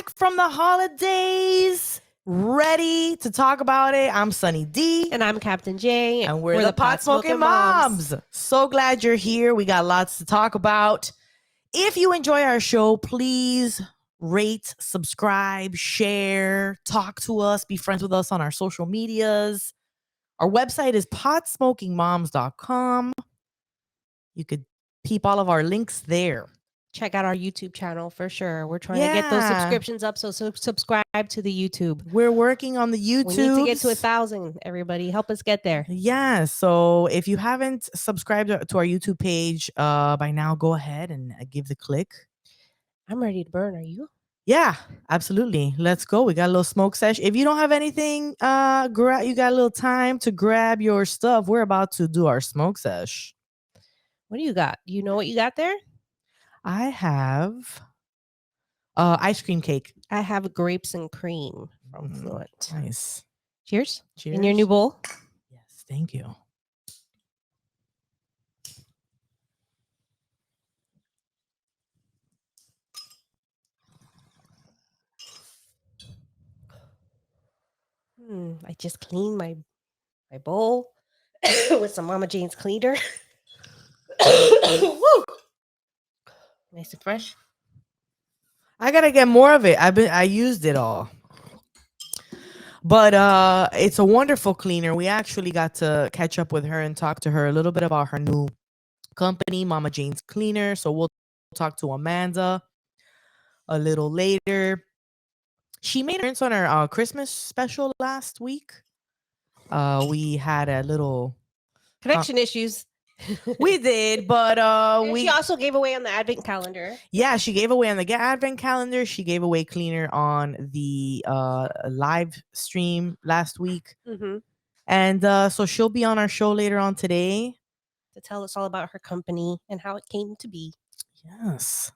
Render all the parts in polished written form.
back from the holidays, ready to talk about it. I'm Sunny D. And I'm Captain J. And we're the Pot Smoking Moms. So glad you're here. We got lots to talk about. If you enjoy our show, please rate, subscribe, share, talk to us, be friends with us on our social medias. Our website is potsmokingmoms.com. You could peep all of our links there. Check out our YouTube channel for sure. We're trying to get those subscriptions up, so subscribe to the YouTube. We're working on the YouTube. We need to get to 1,000, everybody. Help us get there. Yeah, so if you haven't subscribed to our YouTube page by now, go ahead and give the click. I'm ready to burn. Are you? Yeah, absolutely. Let's go. We got a little smoke session. If you don't have anything, you got a little time to grab your stuff. We're about to do our smoke sesh. What do you got? You know what you got there? I have ice cream cake. I have grapes and cream from Fluent. Nice. Cheers. Cheers. In your new bowl. Yes, thank you. I just cleaned my bowl with some Mama Jane's cleaner. Woo! Nice and fresh. I gotta get more of it. I used it all. But it's a wonderful cleaner. We actually got to catch up with her and talk to her a little bit about her new company, Mama Jane's Cleaner. So we'll talk to Amanda a little later. She made an appearance on our Christmas special last week. We had a little connection issues. We did, but she also gave away on the advent calendar. Yeah, she gave away on the advent calendar. She gave away cleaner on the live stream last week. And so she'll be on our show later on today to tell us all about her company and how it came to be. Yes.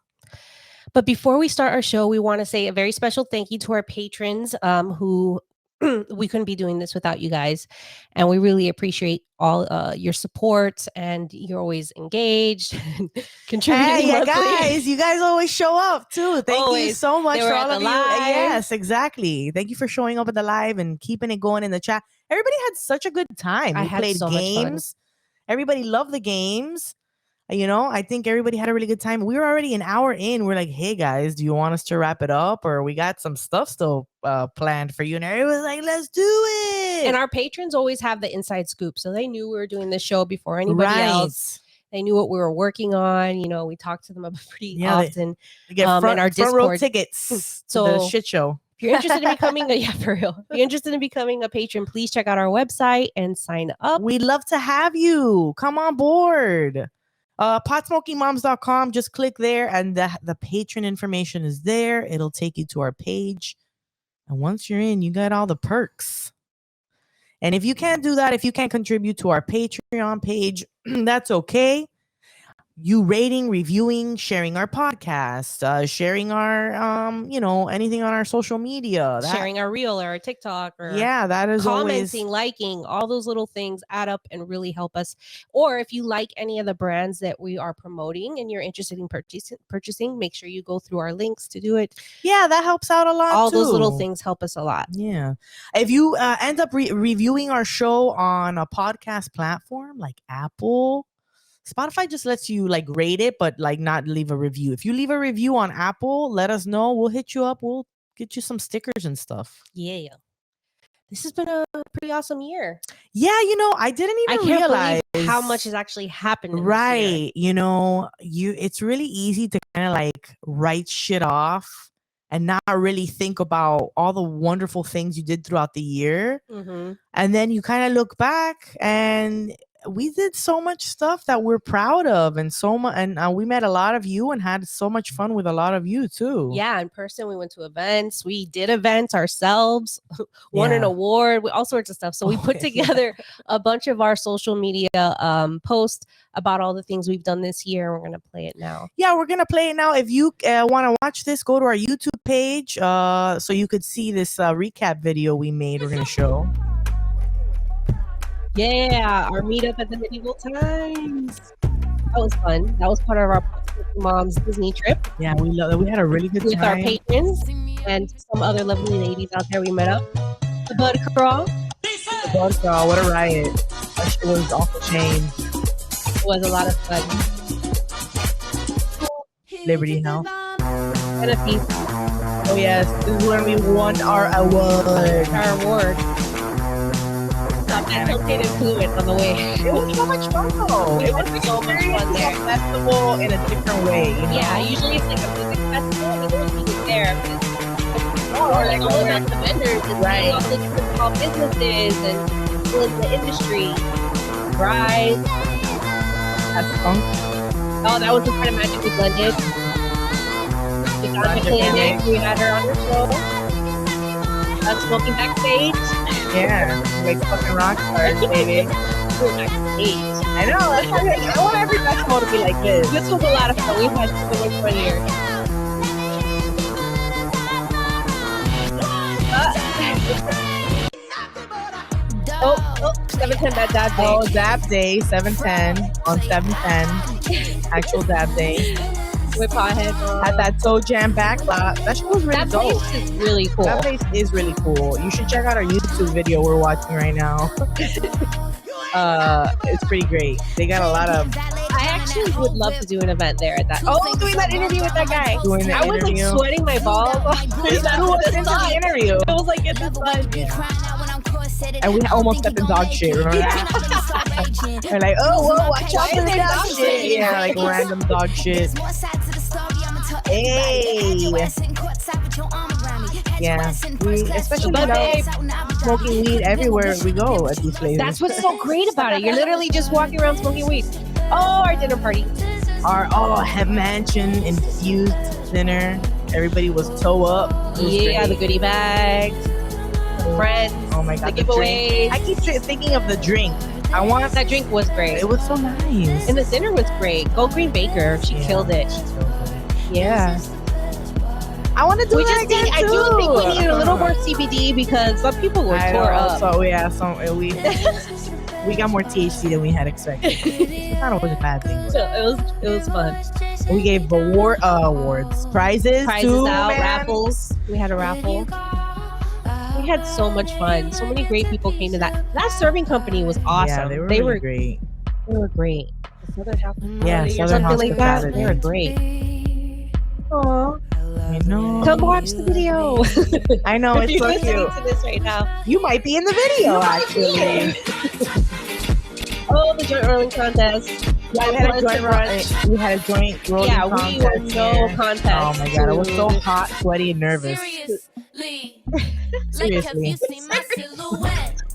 But before we start our show, we want to say a very special thank you to our patrons who we couldn't be doing this without you guys. And we really appreciate all your support, and you're always engaged and contributing. Hey, you guys always show up too. Thank you so much for all of you. Yes, exactly. Thank you for showing up at the live and keeping it going in the chat. Everybody had such a good time. We played so games. Everybody loved the games. You know, I think everybody had a really good time. We were already an hour in. We're like, hey, guys, do you want us to wrap it up? Or we got some stuff still planned for you. And everybody was like, let's do it. And our patrons always have the inside scoop. So they knew we were doing this show before anybody else. They knew what we were working on. You know, we talk to them pretty often. They get in our Discord row tickets to the shit show. If you're interested in becoming for real. If you're interested in becoming a patron, please check out our website and sign up. We'd love to have you. Come on board. Potsmokingmoms.com. Just click there and the patron information is there. It'll take you to our page. And once you're in, you got all the perks. And if you can't do that, if you can't contribute to our Patreon page, that's okay. You rating, reviewing, sharing our podcast, sharing our, anything on our social media. Sharing our reel or our TikTok or that is commenting, liking, all those little things add up and really help us. Or if you like any of the brands that we are promoting and you're interested in purchasing, make sure you go through our links to do it. Yeah, that helps out a lot. All those little things help us a lot. Yeah. If you end up reviewing our show on a podcast platform like Apple, Spotify just lets you rate it, but not leave a review. If you leave a review on Apple, let us know. We'll hit you up. We'll get you some stickers and stuff. Yeah. This has been a pretty awesome year. Yeah, I didn't even realize how much has actually happened. Right. It's really easy to kind of write shit off and not really think about all the wonderful things you did throughout the year. And then you kind of look back and we did so much stuff that we're proud of, and we met a lot of you and had so much fun with a lot of you too. Yeah, in person, we went to events. We did events ourselves, won an award, all sorts of stuff. So we put together a bunch of our social media posts about all the things we've done this year. We're gonna play it now. Yeah, we're gonna play it now. If you want to watch this, go to our YouTube page so you could see this recap video we made. We're gonna show. Yeah, our meetup at the medieval times. That was fun. That was part of our Moms Disney trip. Yeah, we love it. We had a really good time with our patrons. and some other lovely ladies out there we met up. The Bud Crawl. The Bud Crawl, what a riot. That shit was off the chain. It was a lot of fun. Liberty Hell. And a piece. Oh yes, this is when we won our award. Our award. Got that tilted fluid on the way. It was so much fun though. It was so much fun there. A festival in a different way. You know? Yeah, usually it's like a music festival and there's music there. Or like all about the vendors and Right. all the different small businesses and people in the industry. Brides. That's fun. Oh, that was the part of Magic we blended. The Ganja Clinic, we had her on the show. Smoking backstage. Yeah, like fucking rock stars, baby. We're backstage. I know. That's why I want every festival to be like this. This was a lot of fun. We've had so much fun here. Oh, 710 that dab day. Oh, Dab Day, 710 on 710. Actual Dab Day. With Pothead. Had that Toe Jam backlot. That shit was really That dope. place is really cool. That place is really cool. You should check out our YouTube video we're watching right now. It's pretty great. They got a lot of I actually would love to do an event there at that. Oh, doing that interview with that guy. doing the I was interview. like sweating my balls off. Who was into the interview? I was like, it's fun. And we almost stepped in dog shit, remember that? They're like, oh, whoa, watch out for the dog shit. Yeah, like random dog shit. Hey. Yeah. Especially without smoking weed everywhere we go at these places. That's what's so great about it. You're literally just walking around smoking weed. Oh, our dinner party. Our hemp mansion infused dinner. Everybody was toe up. It was Yeah, great. the goodie bags, the friends, Oh my god, the drink. giveaways. I keep thinking of the drink. I want That drink was great. It was so nice. And the dinner was great. Go Green Baker. She Yeah. killed it. Yeah. I want to do We that just again need, I do think we need a little more CBD because some people were I tore know, up. So yeah, we got more THC than we had expected. It's not always a bad thing. So it was fun. We gave awards, prizes too, Out, man. raffles. We had a raffle. We had so much fun. So many great people came to that. That serving company was awesome. Yeah, they were really great. They were great. The Southern Hospitality Yeah, or Southern something like that. Hospitality. They were great. Aww. I know. Come watch the video. I know, If it's so you're listening cute. to this right now. You might be in the video, actually. Oh, the joint rolling contest. Yeah, we had a joint rolling Yeah, contest. we were no here. contest. Oh my god, I was so hot, sweaty, and nervous. Seriously.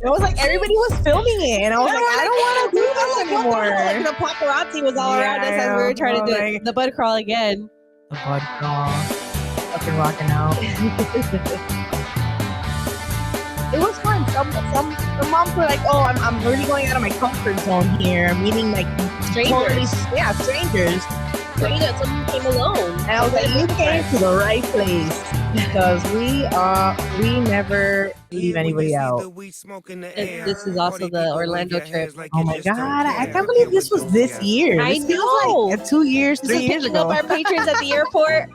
It was like everybody was filming it, and I was like, I don't want to do this anymore. The paparazzi was all around us Yeah, as we were trying to do like- the bud crawl again. The Bud Crawl, fucking rocking out. It was fun. Some moms were like, "Oh, I'm really going out of my comfort zone here. I'm meeting like strangers. Yeah, strangers." But you know, someone came alone. And I was like, "You came to the right place because we never leave anybody out." This is also the Orlando trip. Oh my god, I can't believe this was this year. I This feels know. like 2 years, This 3 is years picking ago. up our patrons at the airport.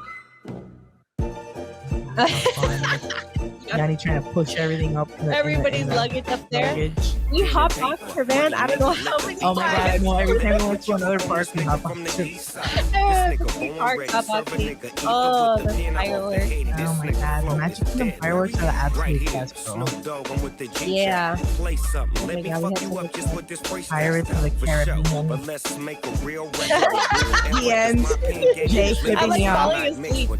Yanni trying to push everything up. Everybody's luggage up there. Luggage. We hop off her van. I don't know how many Oh my god, I times. know. Every time we went to another park, we hop on it. We parked hop off the- Oh, the fireworks. Oh my god, the Magic Kingdom fireworks are the absolute best, bro. Yeah. Oh my God, we had so much Pirates of the Caribbean. The The end. Jay I flipping like me off. falling asleep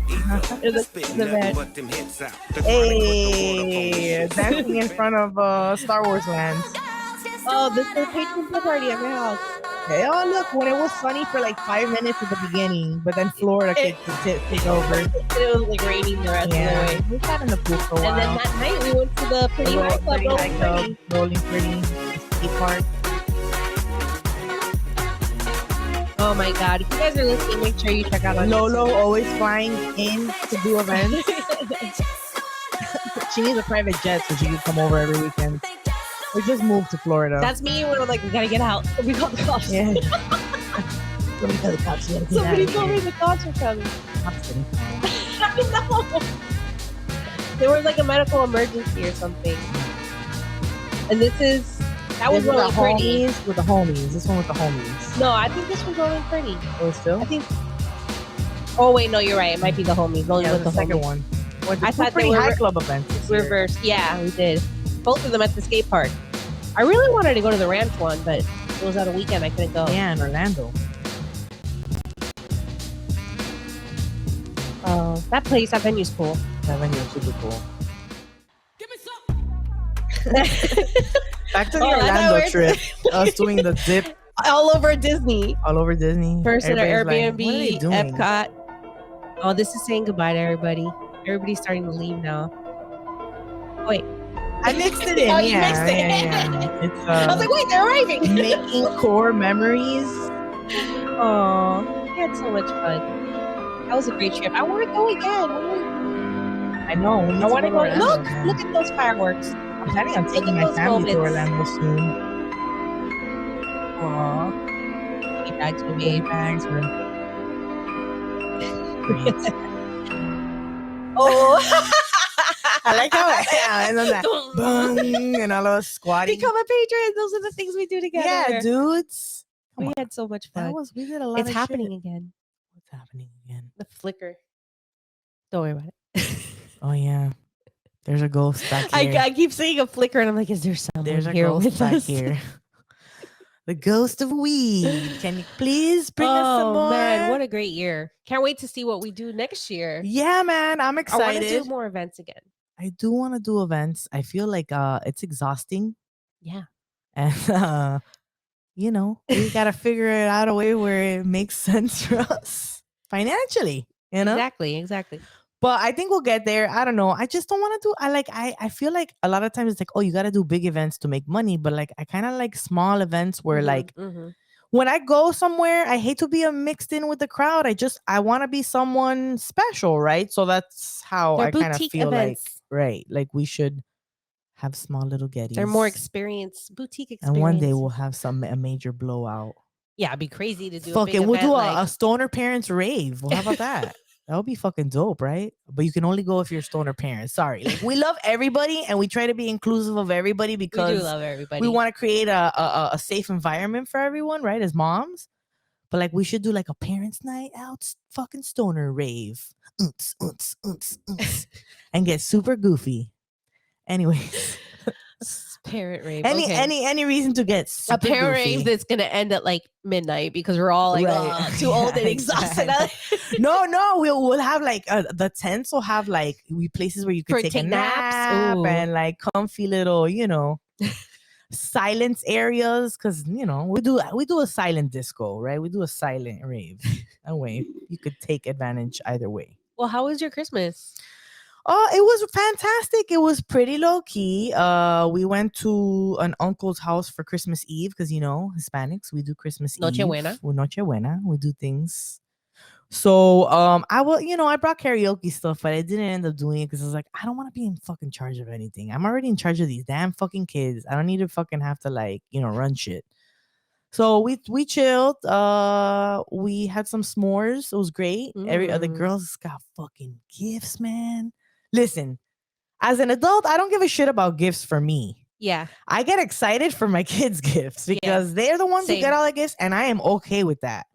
in the bed. Hey, dancing in front of Star Wars Land. Oh, this is the patron party at my house. Hey, oh look, when it was sunny for like 5 minutes at the beginning, but then Florida kicked take over. It was like raining the rest Yeah, of the way. we sat in the pool for a while. And then that night we went to the Pretty High Club. Pretty Rolling High Pretty. Club, Rolling Pretty, skate park. Oh my god. If you guys are listening, make sure you check out our Lolo always flying in to do events. She needs a private jet so she can come over every weekend. Or just move to Florida. That's me when I'm like, we gotta get out. We call the cops. yeah. Somebody tell the cops you gotta get Somebody out of told me here. the cops are coming. Cops kidding. I know. There was like a medical emergency or something. And that was really pretty. With the homies. This one with the homies. No, I think this was Rolling Pretty. Oh, still? I think. Oh wait, no, you're right. It might be the homies. Rolling with the second homies. one. I thought pretty they were high club events. Reverse. Yeah, we did. Both of them at the skate park. I really wanted to go to the ranch one, but it was at a weekend. I couldn't go. Yeah, in Orlando. That venue's cool. That venue is super cool. Give me some. Back to the Orlando trip. Us doing the dip all over Disney. All over Disney. First in our Airbnb, like, what are they doing? Epcot. Oh, this is saying goodbye to everybody. Everybody's starting to leave now. Wait. I mixed it in. Oh, you mixed it. Yeah. It's, I was like, wait, they're arriving. Making core memories. Oh, we had so much fun. That was a great trip. I want to go again. I know. I want to go. Look at those fireworks. I'm planning on taking my family to Orlando soon. Aww. Baby bags were made. Bags were. Oh. I like how and then that bang and all those squatting. Become a patron. Those are the things we do together. Yeah, dudes. We had so much fun. We did a lot. It's happening again. What's happening again? The flicker. Don't worry about it. Oh yeah. There's a ghost back here. I keep seeing a flicker and I'm like, is there someone There's a here ghost with back us? here? The ghost of weed. Can you please bring us some more? Oh man, what a great year. Can't wait to see what we do next year. Yeah, man. I'm excited. I want to do more events again. I do want to do events. I feel like it's exhausting. Yeah. And you know, we gotta figure it out a way where it makes sense for us financially, you know? Exactly. But I think we'll get there. I don't know. I just don't want to do. I feel like a lot of times it's like, oh, you got to do big events to make money. But like, I kind of like small events where when I go somewhere, I hate to be mixed in with the crowd. I want to be someone special, right? So that's how I kind of feel events. Like we should have small little getties. They're more boutique experience. And one day we'll have a major blowout. Yeah, it'd be crazy to do. We'll do a stoner parents rave. Well, how about that? That would be fucking dope, right? But you can only go if you're stoner parents. Sorry. Like, we love everybody and we try to be inclusive of everybody because we do love everybody. We want to create a safe environment for everyone, right? As moms. But like we should do like a parents' night out fucking stoner rave. And get super goofy. Anyways. Parent rave. Any reason to get a parent rave that's gonna end at like midnight because we're all like too old and exhausted. No, we'll have like the tents will have like places where you can take a nap and like comfy little, you know, silence areas because you know we do a silent disco, right? We do a silent rave. That way you could take advantage either way. Well, how was your Christmas? Oh, it was fantastic. It was pretty low key. We went to an uncle's house for Christmas Eve because, you know, Hispanics, we do Christmas Noche Eve. Buena. Noche Buena. We do things. So, I brought karaoke stuff, but I didn't end up doing it because I was like, I don't want to be in fucking charge of anything. I'm already in charge of these damn fucking kids. I don't need to fucking have to like, you know, run shit. So we chilled. We had some s'mores. It was great. Every other girls got fucking gifts, man. Listen, as an adult, I don't give a shit about gifts for me. Yeah. I get excited for my kids' gifts because they're the ones who get all the gifts, and I am okay with that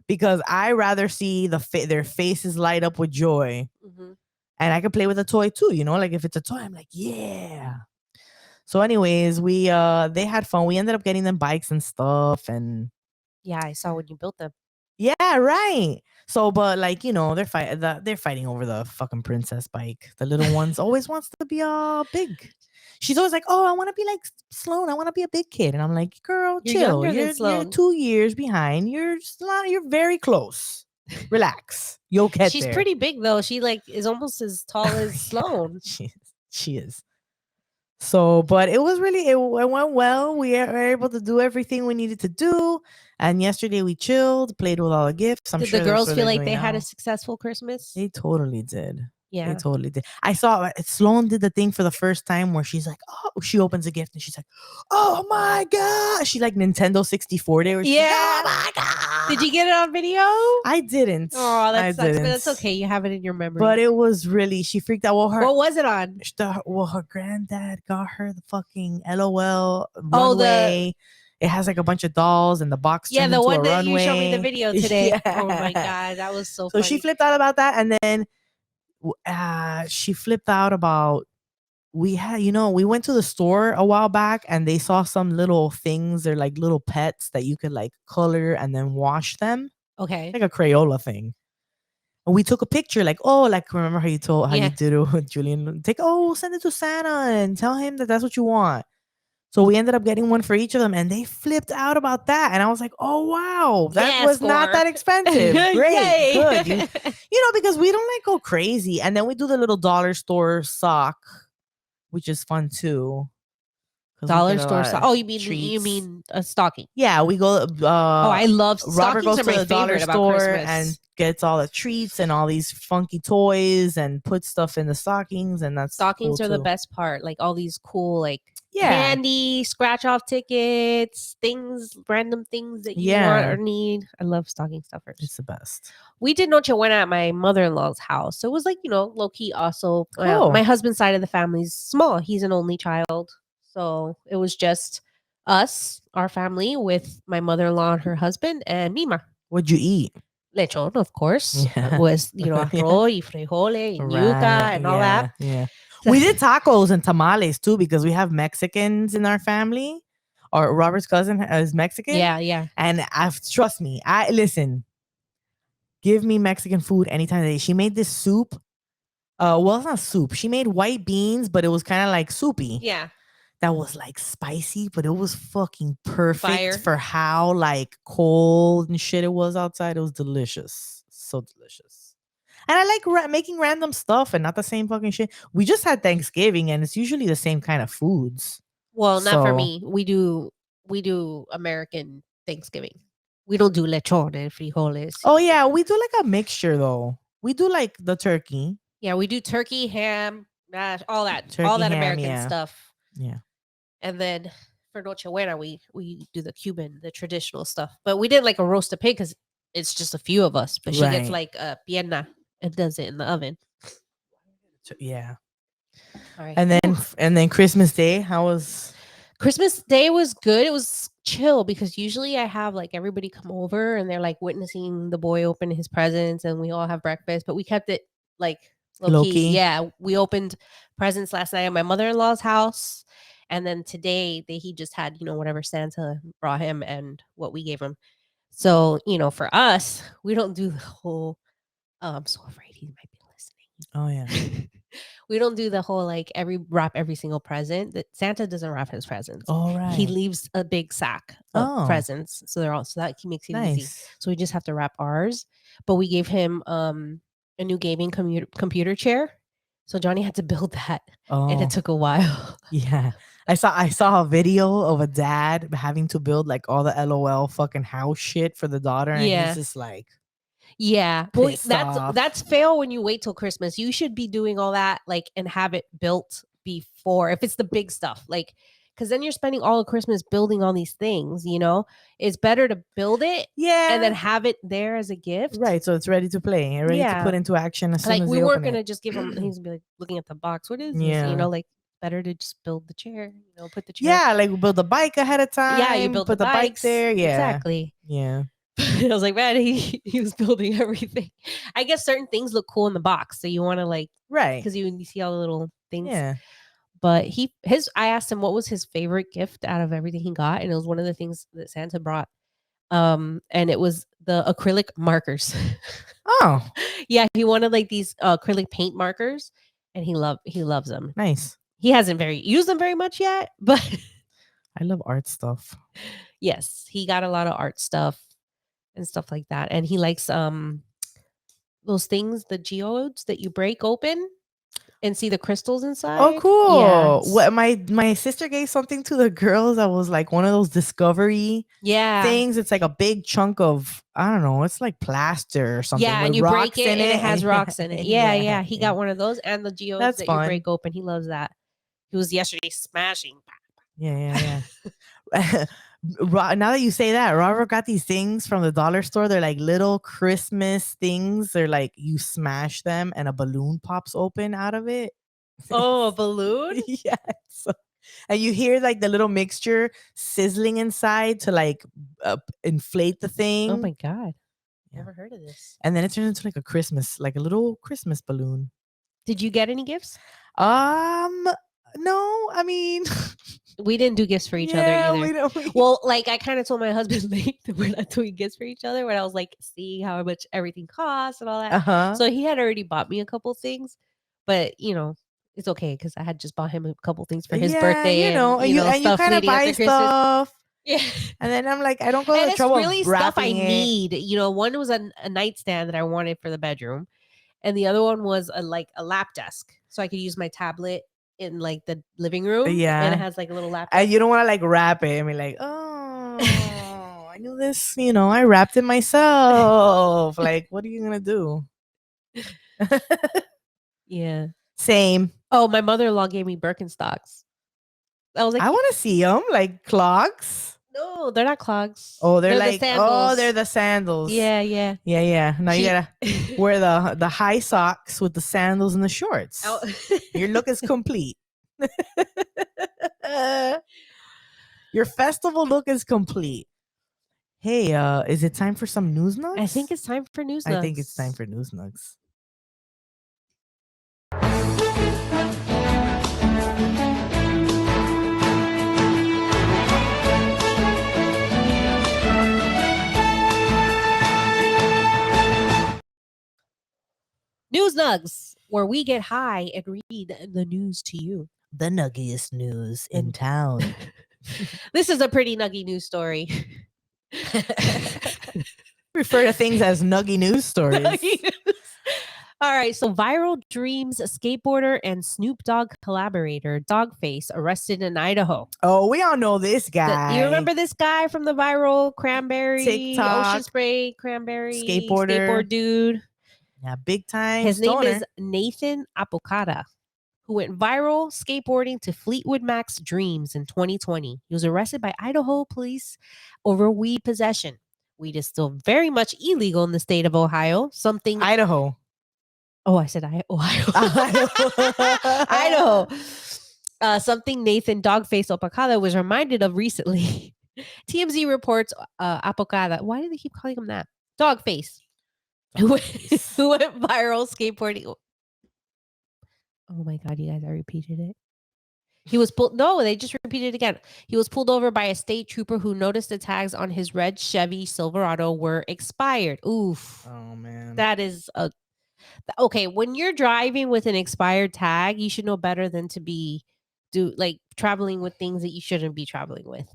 because I rather see their faces light up with joy, and I can play with a toy too. You know, like if it's a toy, I'm like, yeah. So, anyways, they had fun. We ended up getting them bikes and stuff, and yeah, I saw when you built them. Yeah, right. So, but like, you know, they're fighting over the fucking princess bike. The little ones always wants to be big. She's always like, oh, I want to be like Sloan. I want to be a big kid. And I'm like, girl, chill. You're 2 years behind. You're very close. Relax. You'll get there. She's pretty big though. She like is almost as tall as Sloan. She is. So, but it went well. We were able to do everything we needed to do. And yesterday we chilled, played with all the gifts. Did the girls feel like they had a successful Christmas? They totally did. Yeah. They totally did. I saw Sloan did the thing for the first time where she's like, oh, she opens a gift and she's like, oh my God. She like Nintendo 64 day where she's like, oh my Did you get it on video? I didn't. Oh, that I sucks, but didn't. that's okay. You have it in your memory. But it was really, she freaked out. Well, what was it on? her granddad got her the fucking LOL Oh, runway. It has like a bunch of dolls and the box turned the into one a that runway. you showed me the video today. Yeah. Oh my god, that was so So funny. she flipped out about that, and then she flipped out about we went to the store a while back and they saw some little things. They're like little pets that you could like color and then wash them. Okay. Like a Crayola thing. And we took a picture, like, oh, like remember how you did it with Julian? Send it to Santa and tell him that that's what you want. So we ended up getting one for each of them, and they flipped out about that. And I was like, oh wow, that was not that expensive. Great, good. Because we don't like go crazy. And then we do the little dollar store sock, which is fun too. Dollar store sock. Oh, you mean a stocking? Yeah, we go. I love Robert goes are to my the dollar favorite about store Christmas. and gets all the treats and all these funky toys and puts stuff in the stockings, and that's stockings cool are too. the best part. Like all these cool candy, scratch off tickets, things, random things that you want or need. I love stocking stuffers. It's the best. We did Nochebuena at my mother-in-law's house. So it was like, low key also. Cool. My husband's side of the family's small. He's an only child. So it was just us, our family, with my mother-in-law and her husband and Mima. What'd you eat? Lechon, of course. Was, arroz y frijoles and yuca and all that. Yeah. We did tacos and tamales too because we have Mexicans in our family. Or Robert's cousin is Mexican. Yeah. And trust me, listen. Give me Mexican food anytime of the day. She made this soup. Well, it's not soup. She made white beans, but it was kind of like soupy. Yeah. That was like spicy, but it was fucking perfect for how like cold and shit it was outside. It was delicious. So delicious. And I like making random stuff and not the same fucking shit. We just had Thanksgiving and it's usually the same kind of foods. Well, not for me. We do American Thanksgiving. We don't do lechon and frijoles. Oh yeah, we do like a mixture though. We do like the turkey. Yeah, we do turkey, ham, all that, turkey, all that ham, American stuff. Yeah. And then for Nochebuena, we do the Cuban, the traditional stuff. But we did like a roast of pig because it's just a few of us. But she gets like a pierna and does it in the oven. Yeah. All right. And then Christmas Day, how was? Christmas Day was good. It was chill because usually I have like everybody come over and they're like witnessing the boy open his presents and we all have breakfast. But we kept it like low key. Yeah, we opened presents last night at my mother-in-law's house. And then today he just had, whatever Santa brought him and what we gave him. So, for us, we don't do the whole, I'm so afraid he might be listening. Oh, yeah. We don't do the whole, like, wrap every single present. That Santa doesn't wrap his presents. Oh, right. He leaves a big sack of presents. So that makes it easy. So we just have to wrap ours. But we gave him a new gaming computer chair. So Johnny had to build that, and it took a while. Yeah, I saw a video of a dad having to build like all the LOL fucking house shit for the daughter, and he's just like, yeah, well, that's fail when you wait till Christmas. You should be doing all that like and have it built before if it's the big stuff, like. Because then you're spending all of Christmas building all these things, It's better to build it and then have it there as a gift. Right, so it's ready to play and ready to put into action as soon as we weren't going to just give him, he's going to be like looking at the box. What is this? Like better to just build the chair, put the chair. Yeah, like build the bike ahead of time. Yeah, you build put the bike there. Yeah. Exactly. Yeah. I was like, man, he was building everything. I guess certain things look cool in the box. So you want to like, right. Because you see all the little things. Yeah. But I asked him what was his favorite gift out of everything he got, and it was one of the things that Santa brought. And it was the acrylic markers. Oh, yeah, he wanted like these acrylic paint markers, and he loves them. Nice. He hasn't used them very much yet, but I love art stuff. Yes, he got a lot of art stuff and stuff like that, and he likes those things, the geodes that you break open and see the crystals inside. Oh, cool. Yeah. What my sister gave something to the girls that was like one of those discovery things. It's like a big chunk of, I don't know, it's like plaster or something. Yeah, and you break it and it has rocks in it. Yeah. He got one of those and the geodes that you break open. He loves that. He was yesterday smashing. Yeah. Now that you say that, Robert got these things from the dollar store. They're like little Christmas things. They're like you smash them and a balloon pops open out of it. Oh, a balloon? Yeah. And you hear like the little mixture sizzling inside to like inflate the thing. Oh my God. Yeah. Never heard of this. And then it turns into like a Christmas, like a little Christmas balloon. Did you get any gifts? No, I mean, we didn't do gifts for each other either. Well, like I kind of told my husband like we're not doing gifts for each other when I was like seeing how much everything costs and all that. Uh-huh. So he had already bought me a couple things, but it's okay because I had just bought him a couple things for his birthday. And you kind of buy stuff. Yeah. And then I'm like, I don't go to the it's trouble really of stuff I wrapping it. need. One was a nightstand that I wanted for the bedroom, and the other one was a lap desk, so I could use my tablet in like the living room. Yeah. And it has like a little lap desk. And you don't want to like wrap it. I mean, like, oh, I knew this. I wrapped it myself. Like, what are you gonna do? Yeah. Same. Oh, my mother-in-law gave me Birkenstocks. I was like, I want to see them, like clogs. No, they're not clogs. Oh, they're like the sandals. Oh, they're the sandals. Yeah. Now you gotta wear the high socks with the sandals and the shorts. Oh. Your look is complete. Your festival look is complete. Hey, is it time for some news nugs? I think it's time for news nugs. I think it's time for news nugs. News nugs, where we get high and read the news to you. The nuggiest news in town. This is a pretty nuggy news story. Refer to things as nuggy news stories. All right, so Viral Dreams skateboarder and Snoop Dogg collaborator Dogface arrested in Idaho. Oh, we all know this guy. You remember this guy from the viral cranberry, TikTok, Ocean Spray, cranberry, skateboard dude? Yeah, big time. His stoner. name is Nathan Apocada, who went viral skateboarding to Fleetwood Mac's Dreams in 2020. He was arrested by Idaho police over weed possession. Weed is still very much illegal in the state of Ohio. Idaho. Oh, I said Ohio. Idaho. Something Nathan Dogface Apocada was reminded of recently. TMZ reports Apocada. Why do they keep calling him that? Dogface. Who went viral skateboarding. Oh my God, you guys, I repeated it. He was pulled. No, they just repeated it again. He was pulled over by a state trooper who noticed the tags on his red Chevy Silverado were expired. Oof. Oh man. That is okay. When you're driving with an expired tag, you should know better than to be traveling with things that you shouldn't be traveling with.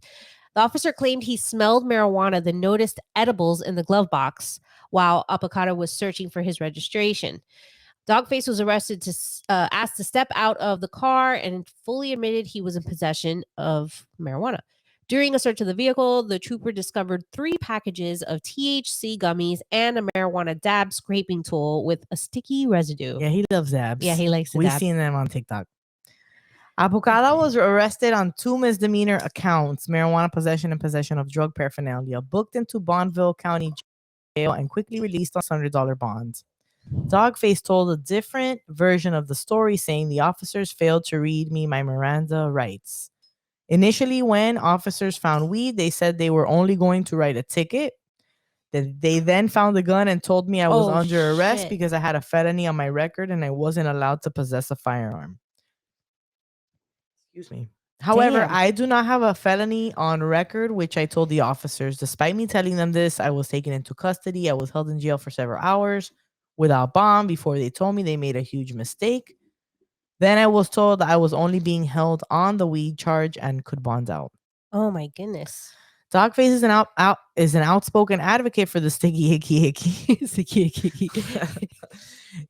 The officer claimed he smelled marijuana, then noticed edibles in the glove box while Apocada was searching for his registration. Dogface was arrested asked to step out of the car and fully admitted he was in possession of marijuana. During a search of the vehicle, the trooper discovered 3 packages of THC gummies and a marijuana dab scraping tool with a sticky residue. Yeah, he loves dabs. Yeah, he likes to We've dab. seen them on TikTok. Apocada was arrested on 2 misdemeanor accounts: marijuana possession and possession of drug paraphernalia, booked into Bonneville County Jail, and quickly released on $100 bonds. Dogface told a different version of the story, saying the officers failed to read me my Miranda rights. Initially, when officers found weed, they said they were only going to write a ticket. They then found the gun and told me I was under arrest because I had a felony on my record and I wasn't allowed to possess a firearm. Excuse me. However, Damn. I do not have a felony on record, which I told the officers. Despite me telling them this, I was taken into custody. I was held in jail for several hours without bond before they told me they made a huge mistake. Then I was told I was only being held on the weed charge and could bond out. Oh my goodness. Dogface is an outspoken advocate for the sticky icky icky.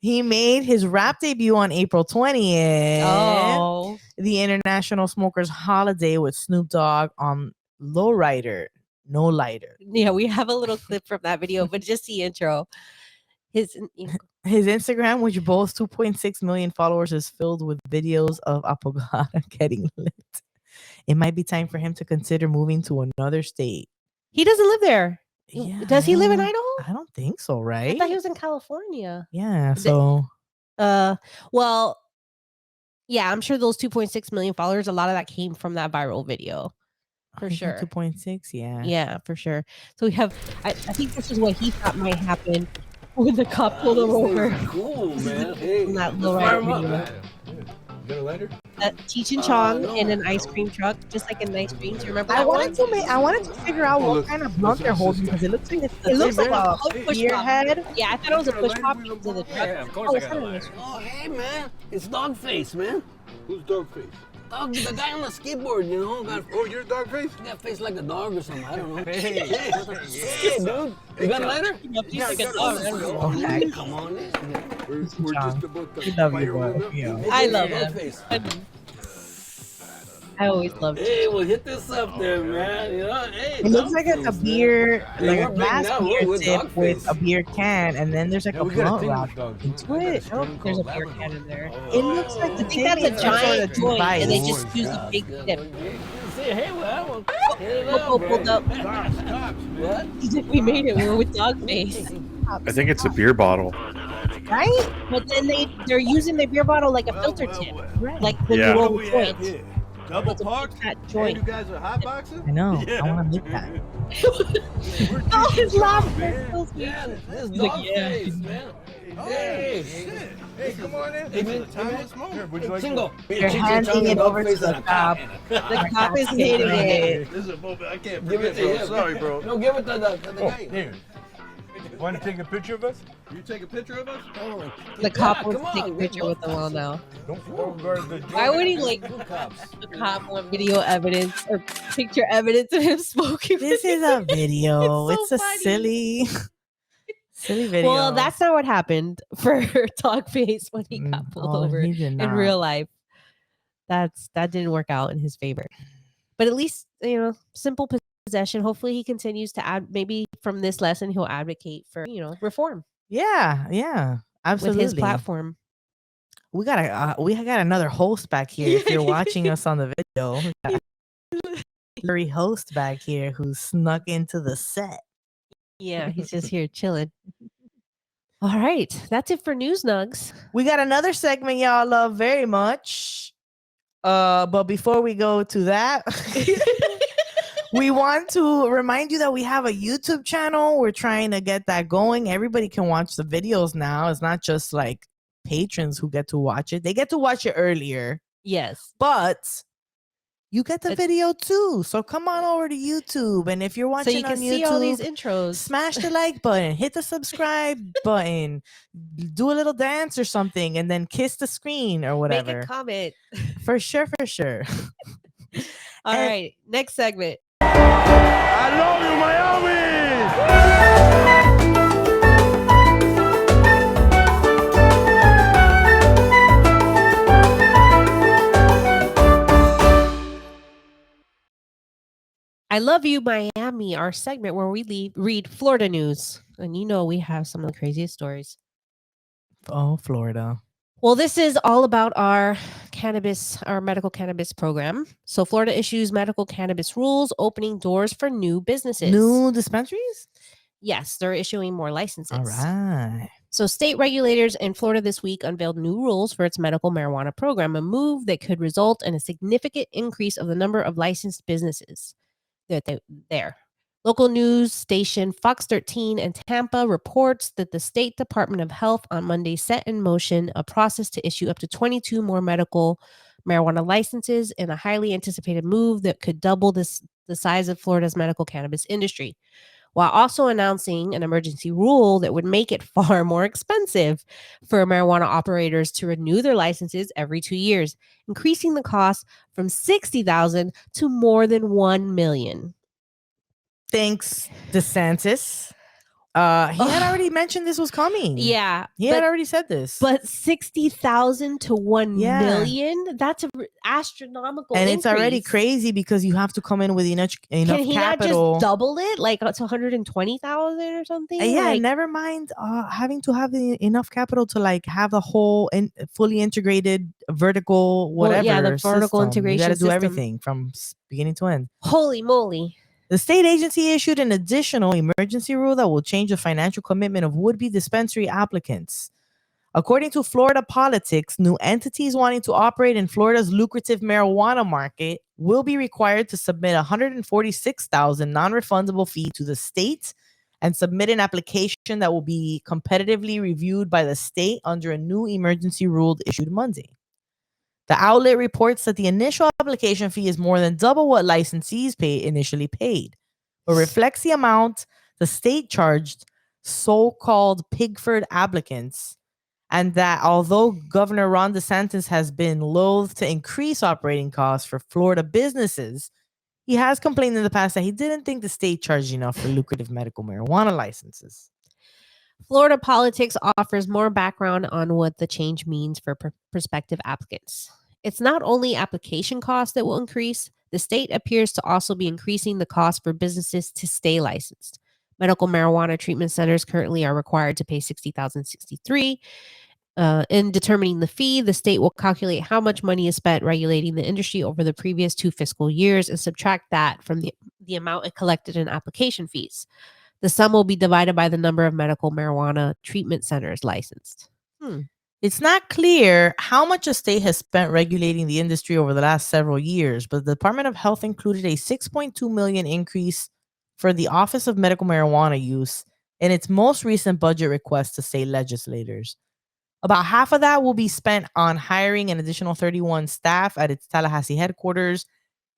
He made his rap debut on April 20th. Oh. The International Smokers Holiday with Snoop Dogg on Lowrider, No Lighter. Yeah, we have a little clip from that video, but just the intro. His Instagram, which boasts 2.6 million followers, is filled with videos of Apocada getting lit. it might be time for him to consider moving to another state. He doesn't live there. Yeah, Does he live in I Idaho? don't think so, I right? thought he was in California. Yeah, so Well, yeah, I'm sure those 2.6 million followers, a lot of that came from that viral video. For sure. 2.6, yeah. Yeah, for sure. So we have, I think this is what he thought might happen when the cop pulled him over. Cool, man. Hey, From that let's low fire rider him up. video. You got a lighter? Cheech and Chong no. in an ice cream truck, just like in Ice Cream. Do you remember I that one? wanted to figure out what kind of blunt they're holding because it looks like a push beer pop. head. Yeah, I thought it was a push pop into the truck. Yeah, of course I got a lighter. Oh, hey, man. It's Dogface, man. Who's Dogface? Dog, the guy on the skateboard, you know. Oh, you're Dogface? Got face like a dog or something. I don't know. Hey, Yeah. dude. You got a lighter? Yeah, I got Oh, Okay. come on in. We're just about to We love you, fire bro. one up. Yeah. I love him. Dogface. I always loved it. Hey, well, hit this up there, man. You know, hey, It looks like it's a Dogface, beer, man. like We're a big glass now. beer We're tip Dogface. with a beer can, and then there's like Yeah, a we got a blunt thing wrapped with dogs. into I got a it. strain Oh, there's a called beer Labrador. can in there. It looks like I the think that's a thing is some sort giant of joint, and they device. just use a big tip. Say, hey, well, hit it Local up, pulled bro. up. Cops, What? He's like, we made it. We're with Dogface. I think it's a beer bottle. Right? But then they're using the beer bottle like a filter tip, like when Yeah. you What roll do the we have joint. here? Double It's a parked? fat And joint. you guys are hot boxing? I know. I want to make that. Oh, his laugh man. kills me. Yeah, this He's like, yeah. Dogface, man. Oh, Hey, shit. Hey, come on in. Hey, This man, is a timeless hey, moment. Here, would you like Chingo. You're handing it over to the cop. The cop is hating it. This is a moment I can't Give it forget, to bro. him. Sorry, bro. No, give it to the Oh, guy. here. Want to take a picture of us? You take a picture of us? Oh, The cop yeah, wants come to take a on, picture good with them all now. Don't guard the Why would he like Good cops. the cop want video evidence or picture evidence of him smoking? This is a video. It's so It's a funny. silly video. Well, that's not what happened for Dogface when he got pulled over He did in not. real life. That didn't work out in his favor. But at least, simple possession. Hopefully he continues to add, maybe from this lesson he'll advocate for, reform Yeah, absolutely. with his platform. We got another host back here. If you're watching us on the video, we got a blurry host back here who snuck into the set. Yeah, he's just here chilling. All right, that's it for News Nugs. We got another segment y'all love very much. But before we go to that, we want to remind you that we have a YouTube channel. We're trying to get that going. Everybody can watch the videos now. It's not just like patrons who get to watch it. They get to watch it earlier, Yes. but you get the It's- video too. So come on over to YouTube. And if you're So watching you can on see all these YouTube, intros. smash the like button, hit the subscribe button, do a little dance or something, and then kiss the screen or Make whatever. a comment. For sure. All And- right, next segment. I love you, Miami! I Love You, Miami, our segment where we read Florida news. And we have some of the craziest stories. Oh, Florida. Well, this is all about our medical cannabis program. So Florida issues medical cannabis rules, opening doors for new businesses. New dispensaries? Yes, they're issuing more licenses. All right. So state regulators in Florida this week unveiled new rules for its medical marijuana program, a move that could result in a significant increase of the number of licensed businesses there. Local news station Fox 13 in Tampa reports that the State Department of Health on Monday set in motion a process to issue up to 22 more medical marijuana licenses in a highly anticipated move that could double the size of Florida's medical cannabis industry, while also announcing an emergency rule that would make it far more expensive for marijuana operators to renew their licenses every 2 years, increasing the cost from $60,000 to more than $1 million. Thanks, DeSantis. He had already mentioned this was coming. Yeah. He had already said this. But 60,000 to 1 Yeah. million, that's an astronomical And increase. it's already crazy because you have to come in with enough Can he capital. not just double it, like to 120,000 or something? Yeah, like, never mind having to have enough capital to like have a whole fully integrated vertical whatever. Well, yeah, the vertical system. integration You got to do system. everything from beginning to end. Holy moly. The state agency issued an additional emergency rule that will change the financial commitment of would-be dispensary applicants. According to Florida Politics, new entities wanting to operate in Florida's lucrative marijuana market will be required to submit a $146,000 non-refundable fee to the state and submit an application that will be competitively reviewed by the state under a new emergency rule issued Monday. The outlet reports that the initial application fee is more than double what licensees initially paid, but reflects the amount the state charged so-called Pigford applicants, and that although Governor Ron DeSantis has been loath to increase operating costs for Florida businesses, he has complained in the past that he didn't think the state charged enough for lucrative medical marijuana licenses. Florida Politics offers more background on what the change means for prospective applicants. It's not only application costs that will increase, the state appears to also be increasing the cost for businesses to stay licensed. Medical marijuana treatment centers currently are required to pay $60,063. In determining the fee, the state will calculate how much money is spent regulating the industry over the previous 2 fiscal years and subtract that from the amount it collected in application fees. The sum will be divided by the number of medical marijuana treatment centers licensed. It's not clear how much the state has spent regulating the industry over the last several years, but the Department of Health included a $6.2 million increase for the Office of Medical Marijuana Use in its most recent budget request to state legislators. About half of that will be spent on hiring an additional 31 staff at its Tallahassee headquarters.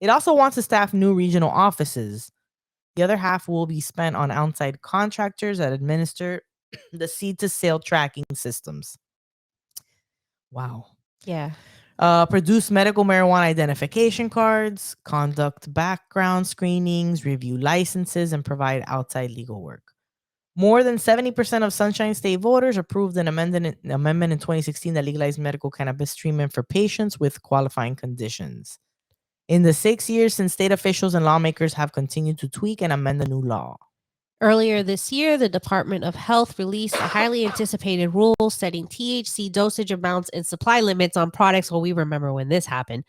It also wants to staff new regional offices. The other half will be spent on outside contractors that administer the seed-to-sale tracking systems. Wow. Yeah. Produce medical marijuana identification cards, conduct background screenings, review licenses, and provide outside legal work. More than 70% of Sunshine State voters approved an amendment in 2016 that legalized medical cannabis treatment for patients with qualifying conditions. In the 6 years since, state officials and lawmakers have continued to tweak and amend the new law. Earlier this year, the Department of Health released a highly anticipated rule setting THC dosage amounts and supply limits on products. Well, we remember when this happened.